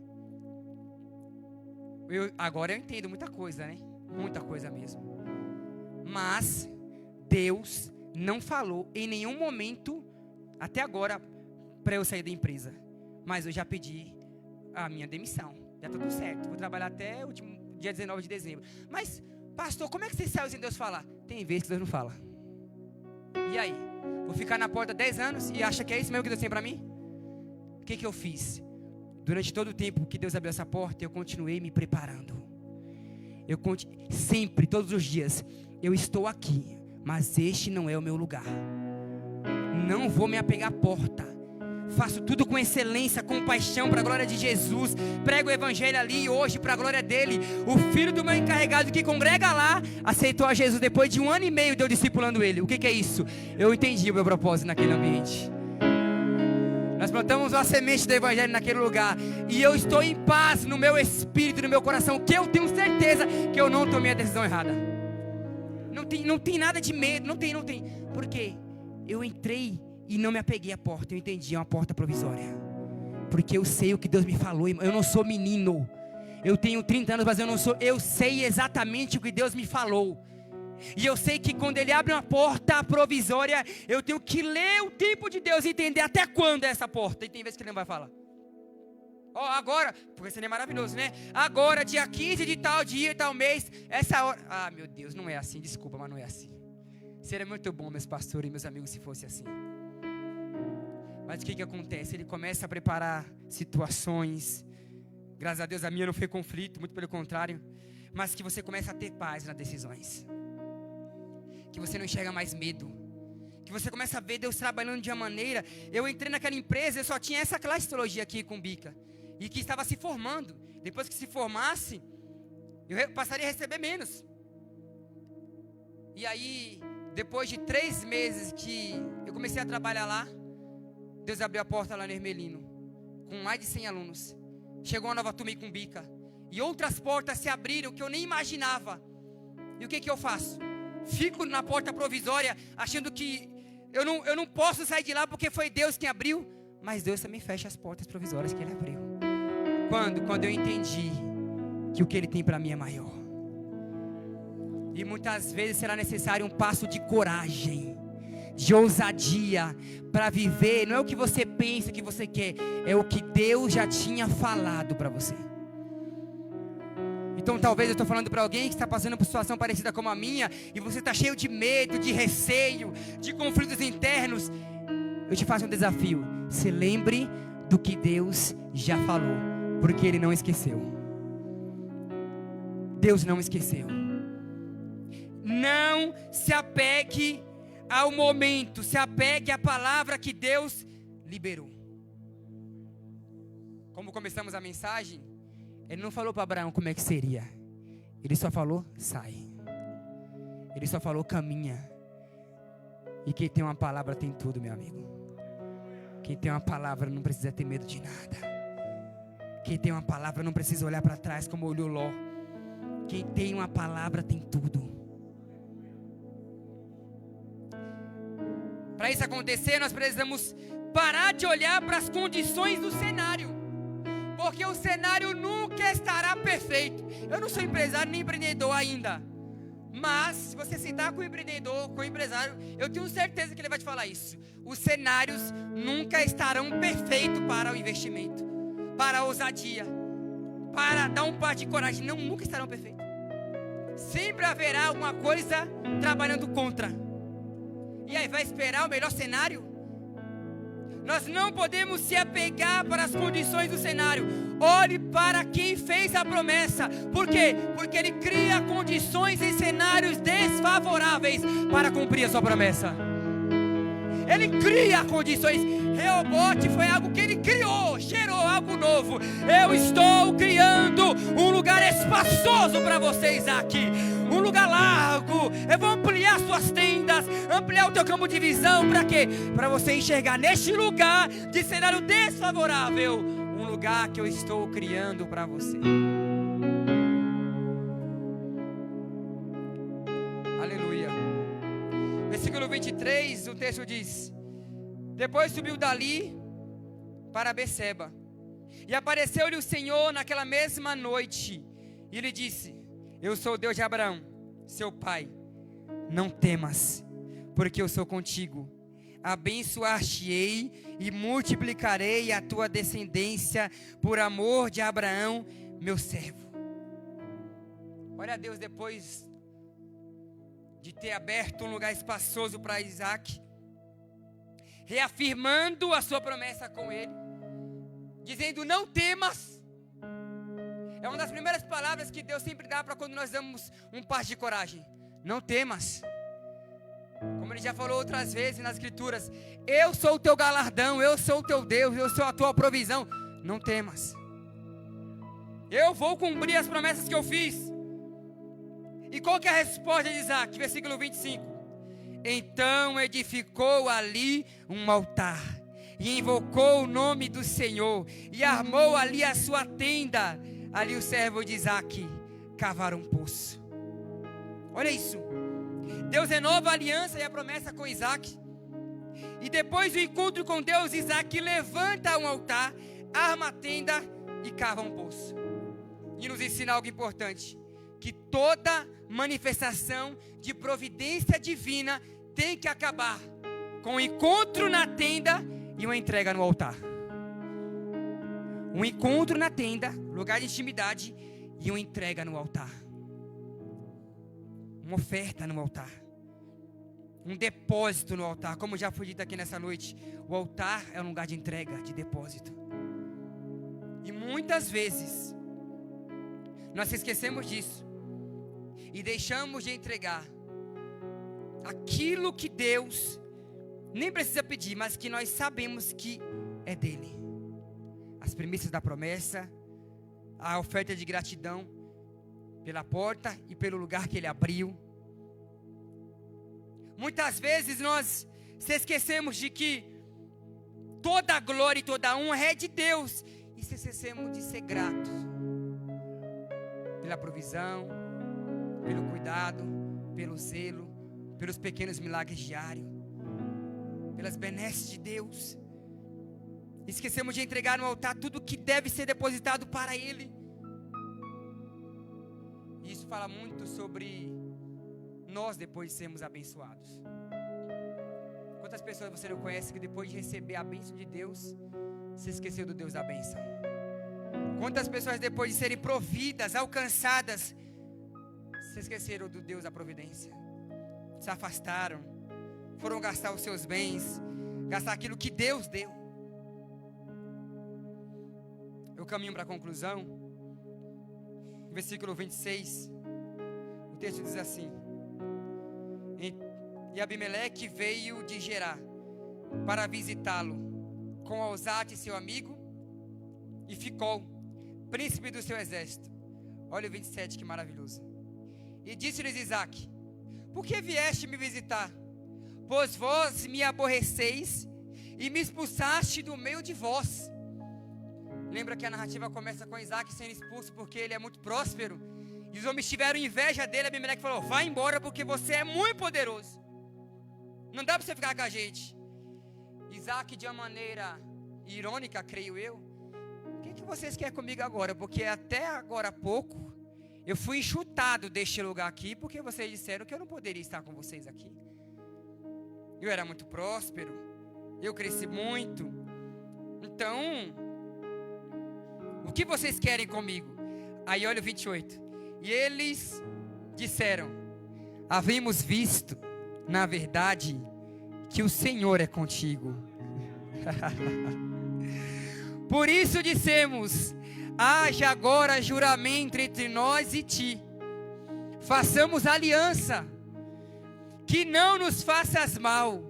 Agora eu entendo muita coisa, né? Muita coisa mesmo. Mas Deus não falou em nenhum momento, até agora, para eu sair da empresa. Mas eu já pedi a minha demissão. Já está tudo certo. Vou trabalhar até o último dia 19 de dezembro. Mas, pastor, como é que você saiu sem Deus falar? Tem vezes que Deus não fala. E aí? Vou ficar na porta 10 anos e acha que é isso mesmo que Deus tem para mim? O que eu fiz? Durante todo o tempo que Deus abriu essa porta, eu continuei me preparando. Sempre, todos os dias, eu estou aqui, mas este não é o meu lugar. Não vou me apegar à porta. Faço tudo com excelência, com paixão, para a glória de Jesus. Prego o evangelho ali hoje, para a glória dele. O filho do meu encarregado que congrega lá, aceitou a Jesus depois de 1 ano e meio de eu discipulando ele. O que é isso? Eu entendi o meu propósito naquele ambiente. Nós plantamos uma semente do evangelho naquele lugar. E eu estou em paz no meu espírito, no meu coração, que eu tenho certeza que eu não tomei a decisão errada. Não tem nada de medo, não tem. Por quê? Eu entrei e não me apeguei à porta. Eu entendi, é uma porta provisória. Porque eu sei o que Deus me falou, irmão. Eu não sou menino. Eu tenho 30 anos, mas eu sei exatamente o que Deus me falou. E eu sei que quando Ele abre uma porta provisória, eu tenho que ler o tempo de Deus e entender até quando é essa porta. E tem vezes que Ele não vai falar. Agora, porque isso é maravilhoso, né? Agora, dia 15 de tal dia, tal mês, essa hora. Ah, meu Deus, não é assim, desculpa, mas não é assim. Seria muito bom, meus pastores e meus amigos, se fosse assim. Mas o que acontece? Ele começa a preparar situações. Graças a Deus a minha não foi conflito, muito pelo contrário. Mas que você começa a ter paz nas decisões. Que você não enxerga mais medo. Que você começa a ver Deus trabalhando de uma maneira. Eu entrei naquela empresa, eu só tinha essa classe de teologia aqui com Bica. E que estava se formando. Depois que se formasse, eu passaria a receber menos. E aí, depois de 3 meses que eu comecei a trabalhar lá, Deus abriu a porta lá no Hermelino, com mais de 100 alunos. Chegou uma nova turma aí com Bica. E outras portas se abriram que eu nem imaginava. E o que eu faço? Fico na porta provisória, achando que eu não posso sair de lá porque foi Deus quem abriu. Mas Deus também fecha as portas provisórias que Ele abriu. Quando eu entendi que o que Ele tem para mim é maior. E muitas vezes será necessário um passo de coragem, de ousadia, para viver. Não é o que você pensa que você quer, é o que Deus já tinha falado para você. Então talvez eu estou falando para alguém que está passando por situação parecida com a minha, e você está cheio de medo, de receio, de conflitos internos. Eu te faço um desafio: se lembre do que Deus já falou, porque Ele não esqueceu. Deus não esqueceu. Não se apegue ao momento, se apegue à palavra que Deus liberou. Como começamos a mensagem, Ele não falou para Abraão como é que seria. Ele só falou, sai. Ele só falou, caminha. E quem tem uma palavra tem tudo, meu amigo. Quem tem uma palavra não precisa ter medo de nada. Quem tem uma palavra não precisa olhar para trás como olhou Ló. Quem tem uma palavra tem tudo. Para isso acontecer, nós precisamos parar de olhar para as condições do cenário. Porque o cenário nunca estará perfeito. Eu não sou empresário nem empreendedor ainda. Mas, se você sentar com o empreendedor, com o empresário, eu tenho certeza que ele vai te falar isso. Os cenários nunca estarão perfeitos para o investimento, para a ousadia, para dar um passo de coragem. Não, nunca estarão perfeitos. Sempre haverá alguma coisa trabalhando contra. E aí, vai esperar o melhor cenário? Nós não podemos se apegar para as condições do cenário. Olhe para quem fez a promessa. Por quê? Porque Ele cria condições e cenários desfavoráveis para cumprir a sua promessa. Ele cria condições. Rehobote foi algo que Ele criou, gerou algo novo. Eu estou criando um lugar espaçoso para você, Isaac. Um lugar largo. Eu vou ampliar suas tendas, ampliar o teu campo de visão. Para quê? Para você enxergar neste lugar de cenário desfavorável, um lugar que eu estou criando para você. Aleluia. Versículo 23, o texto diz: depois subiu dali para Beceba, e apareceu-lhe o Senhor naquela mesma noite, E ele disse: eu sou o Deus de Abraão, seu pai. Não temas, porque eu sou contigo. Abençoar-te-ei e multiplicarei a tua descendência por amor de Abraão, meu servo. Olha a Deus, depois de ter aberto um lugar espaçoso para Isaac, reafirmando a sua promessa com ele, dizendo: não temas. É uma das primeiras palavras que Deus sempre dá para quando nós damos um passo de coragem. Não temas. Como ele já falou outras vezes nas escrituras: eu sou o teu galardão, eu sou o teu Deus, eu sou a tua provisão. Não temas. Eu vou cumprir as promessas que eu fiz. E qual que é a resposta de Isaac? Versículo 25. Então edificou ali um altar, e invocou o nome do Senhor, e armou ali a sua tenda. Ali o servo de Isaac cavaram um poço. Olha isso. Deus renova a aliança e a promessa com Isaac. E depois do encontro com Deus, Isaac levanta um altar, arma a tenda e cava um poço. E nos ensina algo importante: que toda manifestação de providência divina tem que acabar com um encontro na tenda e uma entrega no altar. Um encontro na tenda, lugar de intimidade, e uma entrega no altar. Uma oferta no altar. Um depósito no altar. Como já foi dito aqui nessa noite, o altar é um lugar de entrega, de depósito. E muitas vezes nós esquecemos disso e deixamos de entregar aquilo que Deus nem precisa pedir, mas que nós sabemos que é dele. As premissas da promessa, a oferta de gratidão pela porta e pelo lugar que ele abriu. Muitas vezes nós se esquecemos de que toda a glória e toda a honra é de Deus, e se esquecemos de ser gratos pela provisão, pelo cuidado, pelo zelo, pelos pequenos milagres diários, pelas benesses de Deus. Esquecemos de entregar no altar tudo que deve ser depositado para Ele. Isso fala muito sobre nós depois de sermos abençoados. Quantas pessoas você não conhece que depois de receber a bênção de Deus, se esqueceu do Deus da bênção? Quantas pessoas depois de serem providas, alcançadas, se esqueceram do Deus da providência? Se afastaram, foram gastar os seus bens, gastar aquilo que Deus deu. Eu caminho para a conclusão. No versículo 26, o texto diz assim: e Abimeleque veio de Gerar para visitá-lo com Alzate, seu amigo, e Ficol, príncipe do seu exército. Olha o 27, que maravilhoso. E disse-lhes Isaac: por que vieste me visitar? Pois vós me aborreceis e me expulsaste do meio de vós. Lembra que a narrativa começa com Isaac sendo expulso porque ele é muito próspero, e os homens tiveram inveja dele. Abimeleque falou: vai embora porque você é muito poderoso, não dá para você ficar com a gente. Isaac, de uma maneira irônica, creio eu: o que vocês querem comigo agora? Porque até agora há pouco eu fui enxutado deste lugar aqui, porque vocês disseram que eu não poderia estar com vocês aqui. Eu era muito próspero, eu cresci muito, então o que vocês querem comigo? Aí olha o 28. E eles disseram: havíamos visto, na verdade, que o Senhor é contigo. Por isso dissemos: haja agora juramento entre nós e ti. Façamos aliança, que não nos faças mal,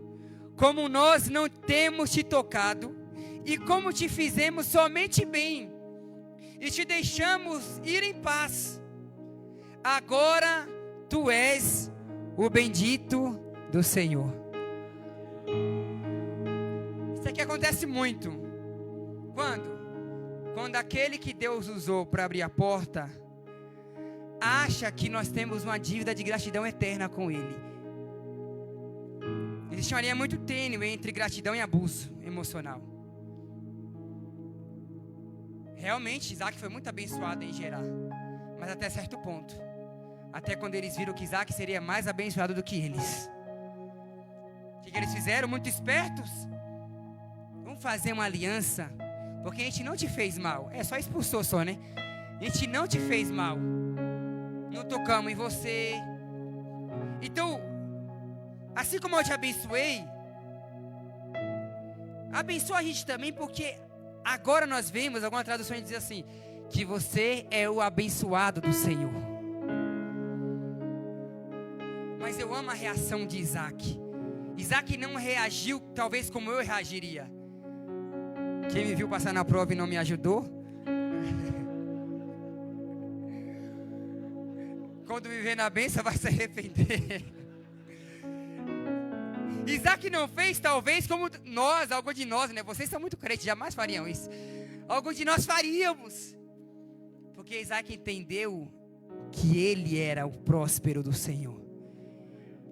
como nós não temos te tocado, e como te fizemos somente bem, e te deixamos ir em paz. Agora tu és o bendito do Senhor. Isso aqui acontece muito. Quando aquele que Deus usou para abrir a porta acha que nós temos uma dívida de gratidão eterna com Ele. Existe uma linha muito tênue entre gratidão e abuso emocional. Realmente Isaac foi muito abençoado em Gerar, Mas até certo ponto. Até quando eles viram que Isaac seria mais abençoado do que eles. O que eles fizeram? Muito espertos. Vamos fazer uma aliança. Porque a gente não te fez mal. Só expulsou só, né? A gente não te fez mal. Não tocamos em você. Então, assim como eu te abençoei, abençoa a gente também, porque agora nós vemos, alguma tradução diz assim, que você é o abençoado do Senhor. Mas eu amo a reação de Isaac. Isaac não reagiu talvez como eu reagiria. Quem me viu passar na prova e não me ajudou? Quando me vê na bênção vai se arrepender. Isaac não fez talvez como nós, algum de nós, né? Vocês são muito crentes, jamais fariam isso. Algum de nós faríamos. Porque Isaac entendeu que ele era o próspero do Senhor.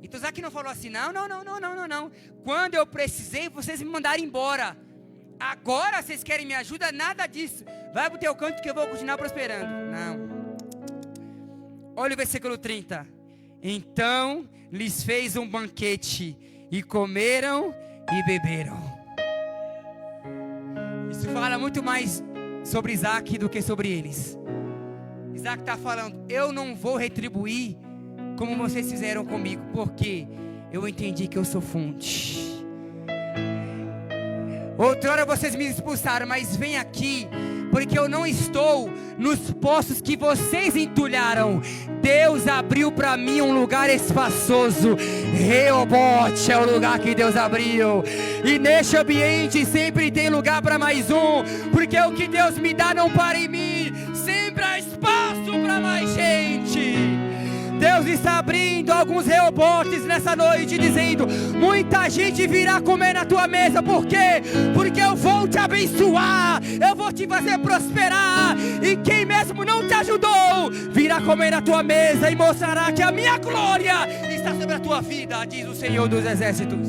Então Isaac não falou assim, não. Quando eu precisei, vocês me mandaram embora. Agora vocês querem me ajuda? Nada disso. Vai pro teu canto que eu vou continuar prosperando. Não. Olha o versículo 30. Então lhes fez um banquete e comeram e beberam. Isso fala muito mais sobre Isaac do que sobre eles. Isaac está falando, eu não vou retribuir como vocês fizeram comigo, porque eu entendi que eu sou fonte. Outrora vocês me expulsaram, mas vem aqui, porque eu não estou nos poços que vocês entulharam. Deus abriu para mim um lugar espaçoso. Reobote é o lugar que Deus abriu. E neste ambiente sempre tem lugar para mais um, porque o que Deus me dá não para em mim. Sempre há espaço para mais gente. Deus está abrindo alguns reobotes nessa noite, dizendo, muita gente virá comer na tua mesa. Por quê? Porque eu vou te abençoar, eu vou te fazer prosperar. E quem mesmo não te ajudou, virá comer na tua mesa e mostrará que a minha glória está sobre a tua vida, diz o Senhor dos Exércitos.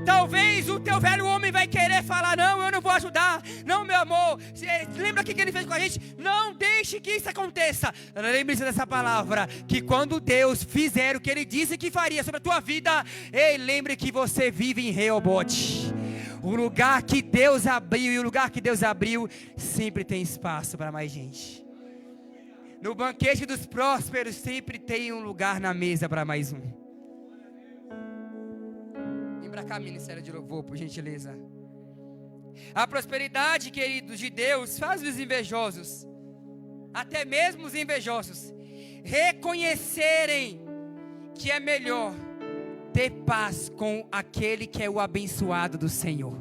Talvez o teu velho homem vai querer falar, não, eu não vou ajudar. Não, meu amor, lembra o que ele fez com a gente? Não deixe que isso aconteça. Lembre-se dessa palavra, que quando Deus fizer o que Ele disse que faria sobre a tua vida, ei, lembre que você vive em Reobote. O lugar que Deus abriu, e o lugar que Deus abriu sempre tem espaço para mais gente. No banquete dos prósperos sempre tem um lugar na mesa para mais um. Para cá, ministério de louvor, por gentileza. A prosperidade, queridos, de Deus faz os invejosos, até mesmo os invejosos, reconhecerem que é melhor ter paz com aquele que é o abençoado do Senhor.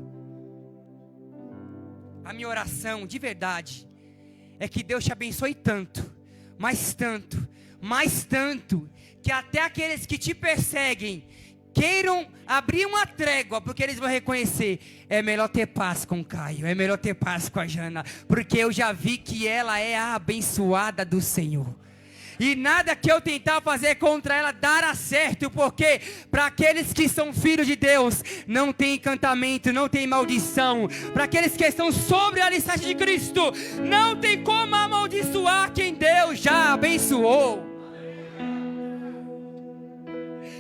A minha oração, de verdade, é que Deus te abençoe tanto, mais tanto, mais tanto, que até aqueles que te perseguem queiram abrir uma trégua, porque eles vão reconhecer, é melhor ter paz com o Caio, é melhor ter paz com a Jana, porque eu já vi que ela é a abençoada do Senhor. E nada que eu tentar fazer contra ela dará certo, porque para aqueles que são filhos de Deus, não tem encantamento, não tem maldição. Para aqueles que estão sobre a alicerce de Cristo, não tem como amaldiçoar quem Deus já abençoou.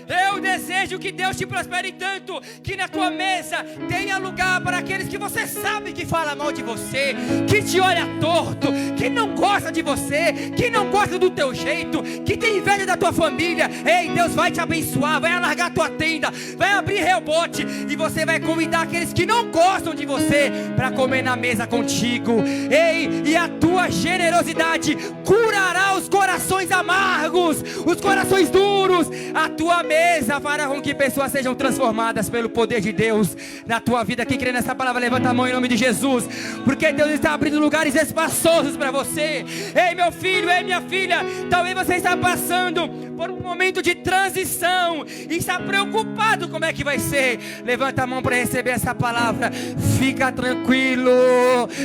Eu desejo que Deus te prospere tanto, que na tua mesa tenha lugar para aqueles que você sabe que fala mal de você, que te olha torto, que não gosta de você, que não gosta do teu jeito, que tem inveja da tua família. Ei, Deus vai te abençoar, vai alargar tua tenda, vai abrir Reobote, e você vai convidar aqueles que não gostam de você para comer na mesa contigo. Ei, e a tua generosidade curará os corações amargos, os corações duros. A tua mesa fará com que pessoas sejam transformadas pelo poder de Deus na tua vida. Quem crê nessa palavra, levanta a mão em nome de Jesus, porque Deus está abrindo lugares espaçosos para você. Ei, meu filho, ei, minha filha, talvez você está passando por um momento de transição e está preocupado como é que vai ser. Levanta a mão para receber essa palavra. Fica tranquilo,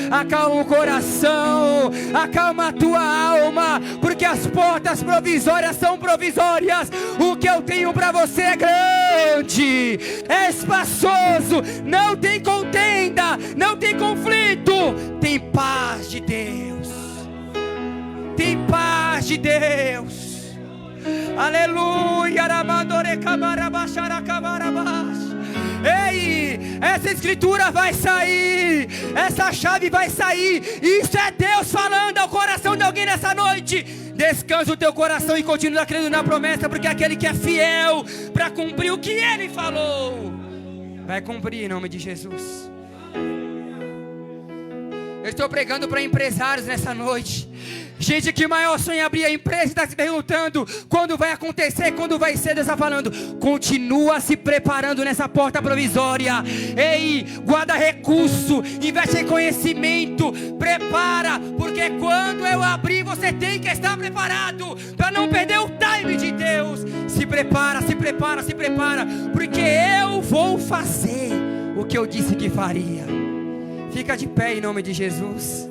acalma o coração, acalma a tua alma, porque as portas provisórias são provisórias. O que eu tenho para você é grande, é espaçoso, não tem contenda, não tem conflito, tem paz de Deus. tem paz de Deus. Aleluia. Ei, essa escritura vai sair, essa chave vai sair. Isso é Deus falando ao coração de alguém nessa noite. Descansa o teu coração e continua crendo na promessa, porque aquele que é fiel para cumprir o que Ele falou, vai cumprir em nome de Jesus. Eu estou pregando para empresários nessa noite. Gente que maior sonha abrir a empresa e está se perguntando quando vai acontecer, quando vai ser. Deus está falando, continua se preparando nessa porta provisória. Ei, guarda recurso, investe em conhecimento, prepara, porque quando eu abrir você tem que estar preparado para não perder o time de Deus. Se prepara, se prepara, se prepara, porque eu vou fazer o que eu disse que faria. Fica de pé em nome de Jesus.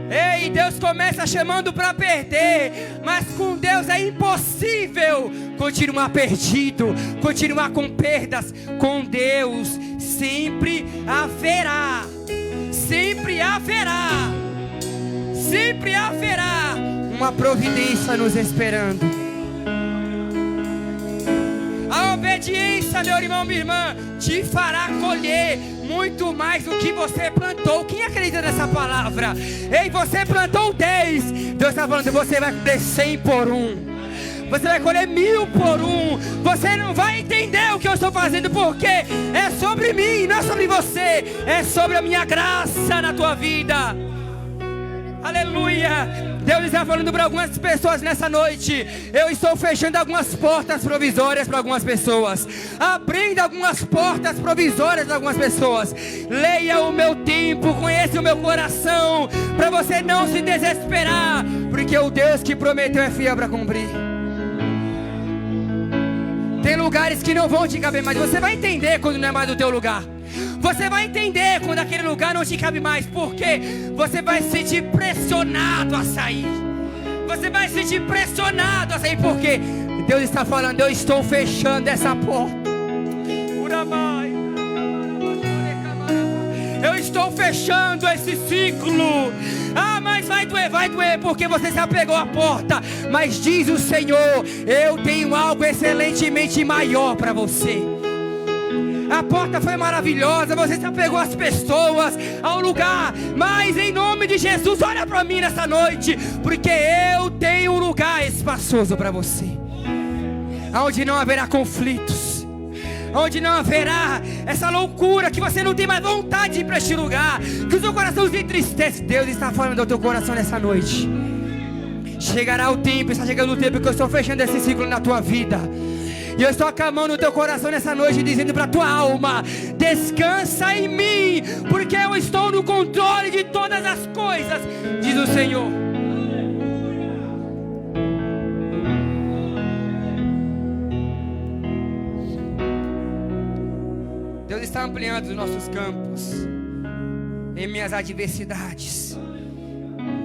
Ei, Deus começa chamando para perder, mas com Deus é impossível continuar perdido, continuar com perdas. Com Deus sempre haverá, sempre haverá, sempre haverá uma providência nos esperando. A obediência, meu irmão, minha irmã, te fará colher muito mais do que você plantou. Quem acredita nessa palavra? Ei, você plantou 10, Deus está falando, você vai colher 100 por 1. Você vai colher 1000 por 1. Você não vai entender o que eu estou fazendo, porque é sobre mim, não é sobre você. É sobre a minha graça na tua vida. Aleluia. Deus está falando para algumas pessoas nessa noite. Eu estou fechando algumas portas provisórias para algumas pessoas, abrindo algumas portas provisórias para algumas pessoas. Leia o meu tempo, conheça o meu coração, para você não se desesperar, porque o Deus que prometeu é fiel para cumprir. Tem lugares que não vão te caber mais. Você vai entender quando não é mais o teu lugar. Você vai entender quando aquele lugar não te cabe mais, porque você vai se sentir pressionado a sair. Você vai se sentir pressionado a sair, porque Deus está falando, eu estou fechando essa porta. Eu estou fechando esse ciclo. Ah, mas vai doer, porque você se apegou à porta. Mas diz o Senhor, eu tenho algo excelentemente maior para você. A porta foi maravilhosa, você se apegou às pessoas, ao lugar, mas em nome de Jesus, olha para mim nessa noite, porque eu tenho um lugar espaçoso para você, onde não haverá conflitos, onde não haverá essa loucura que você não tem mais vontade de ir para este lugar, que o seu coração se entristece. Deus está falando ao teu coração nessa noite. Chegará o tempo, está chegando o tempo que eu estou fechando esse ciclo na tua vida. E eu estou acalmando o teu coração nessa noite, dizendo para a tua alma, descansa em mim, porque eu estou no controle de todas as coisas, diz o Senhor. Deus está ampliando os nossos campos em minhas adversidades.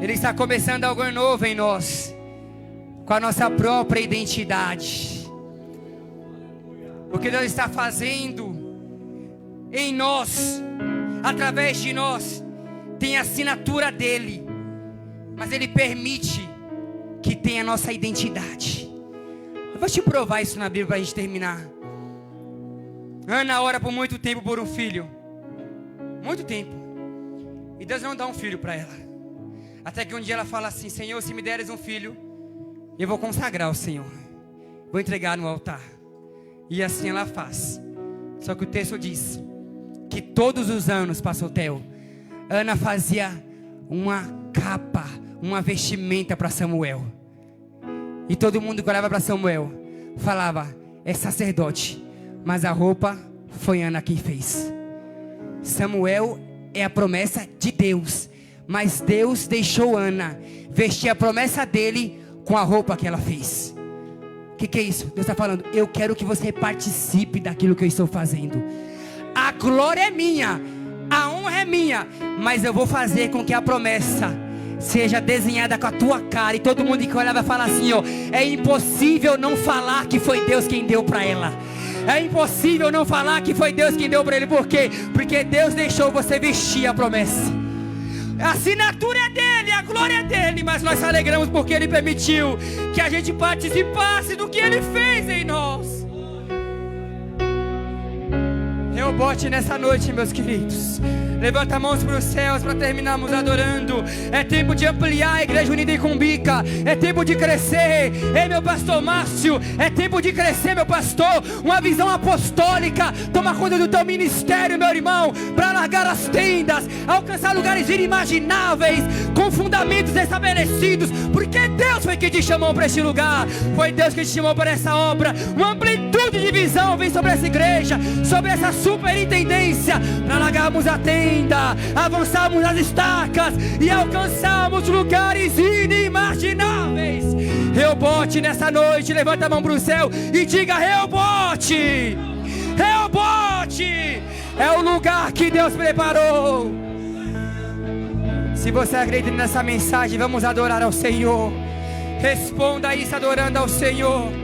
Ele está começando algo novo em nós, com a nossa própria identidade. O que Deus está fazendo em nós, através de nós, tem a assinatura dEle, mas Ele permite que tenha a nossa identidade. Eu vou te provar isso na Bíblia para a gente terminar. Ana ora por muito tempo por um filho, muito tempo, e Deus não dá um filho para ela, até que um dia ela fala assim, Senhor, se me deres um filho, eu vou consagrar ao Senhor, vou entregar no altar. E assim ela faz. Só que o texto diz que todos os anos, pastor Theo, Ana fazia uma capa, uma vestimenta para Samuel. E todo mundo que olhava para Samuel falava, é sacerdote, mas a roupa foi Ana quem fez. Samuel é a promessa de Deus, mas Deus deixou Ana vestir a promessa dele com a roupa que ela fez. O que é isso? Deus está falando, eu quero que você participe daquilo que eu estou fazendo. A glória é minha, a honra é minha, mas eu vou fazer com que a promessa seja desenhada com a tua cara. E todo mundo que olha vai falar assim, ó, é impossível não falar que foi Deus quem deu para ela. É impossível não falar que foi Deus quem deu para ele. Por quê? Porque Deus deixou você vestir a promessa. A assinatura é dele, a glória é dele, mas nós alegramos porque ele permitiu que a gente participasse do que ele fez em nós. Reobote nessa noite, meus queridos. Levanta as mãos para os céus para terminarmos adorando. É tempo de ampliar a Igreja Unida em Cumbica. É tempo de crescer. Ei, meu pastor Márcio, é tempo de crescer, meu pastor. Uma visão apostólica. Toma conta do teu ministério, meu irmão, para largar as tendas, alcançar lugares inimagináveis, com fundamentos estabelecidos, porque Deus foi quem te chamou para este lugar. Foi Deus que te chamou para essa obra. Uma amplitude de visão vem sobre essa igreja, sobre essa superintendência, para largarmos a tenda, avançarmos nas estacas e alcançarmos lugares inimagináveis. Reobote nessa noite. Levanta a mão para o céu e diga: Reobote, Reobote é o lugar que Deus preparou. Se você acredita nessa mensagem, vamos adorar ao Senhor. Responda isso adorando ao Senhor.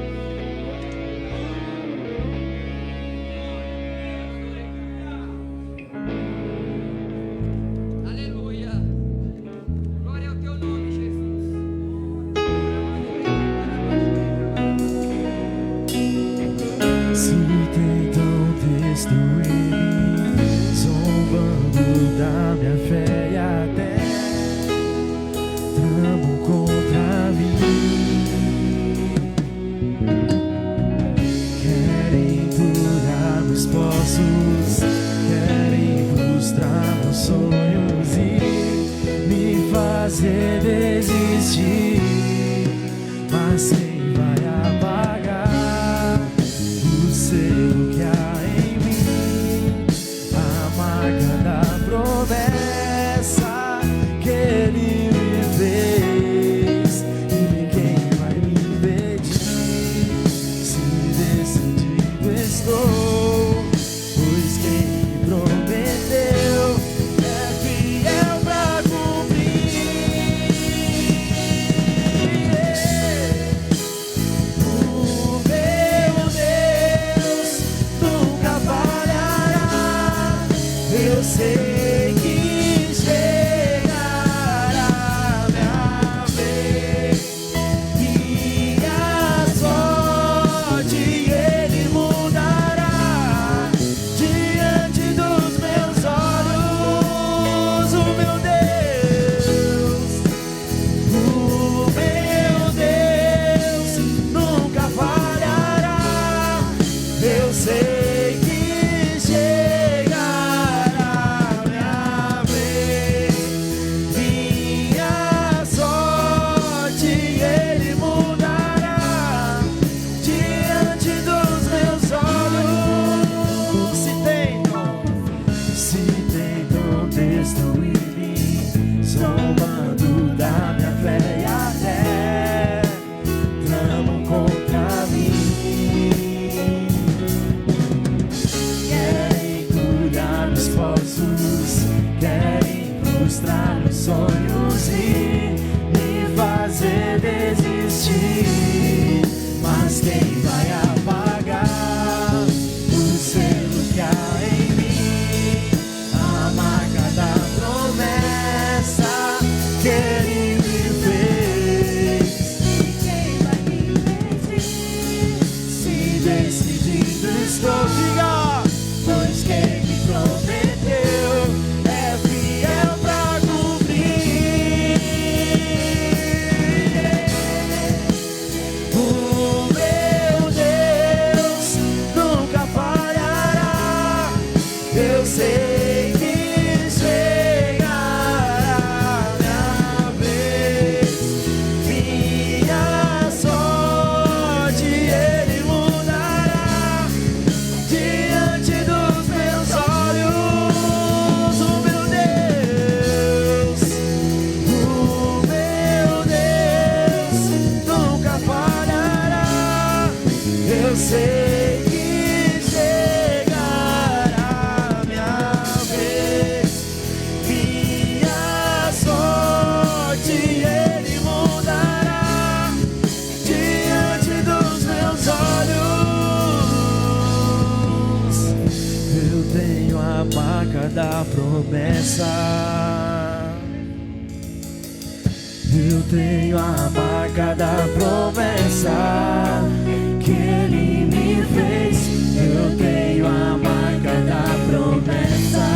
O meu tenho a marca da promessa que Ele me fez. Eu tenho a marca da promessa.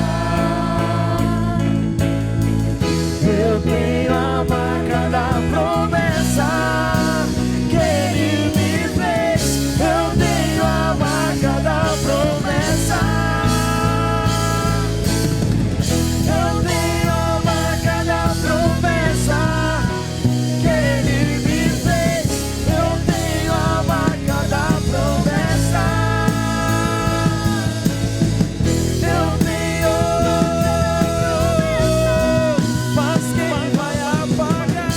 Eu tenho a marca da promessa que Ele me fez. Eu tenho a marca da promessa. Eu tenho a marca da promessa que Ele me fez. Eu tenho a marca da promessa. Eu tenho, mas quem vai apagar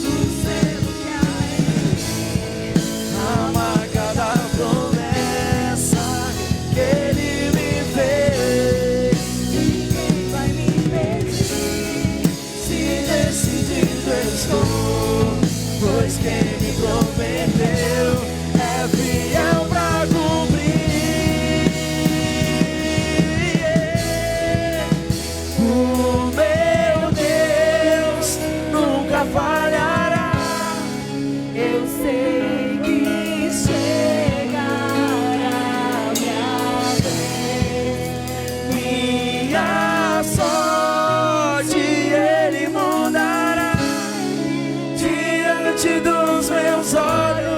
o selo que há em mim? A marca da promessa que Ele me fez. Ninguém vai me impedir, se decidido eu estou, pois quem me prometeu é fiel pra cumprir. O meu Deus nunca falhará. Eu sei que chegará minha vez. Minha sorte Ele mudará diante dos meus olhos.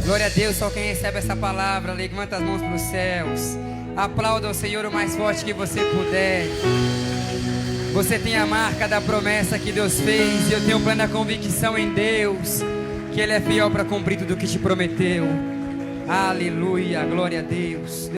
Glória a Deus, só quem recebe essa palavra, levanta as mãos para os céus. Aplauda o Senhor o mais forte que você puder. Você tem a marca da promessa que Deus fez. E eu tenho plena convicção em Deus que Ele é fiel para cumprir tudo o que te prometeu. Aleluia, glória a Deus.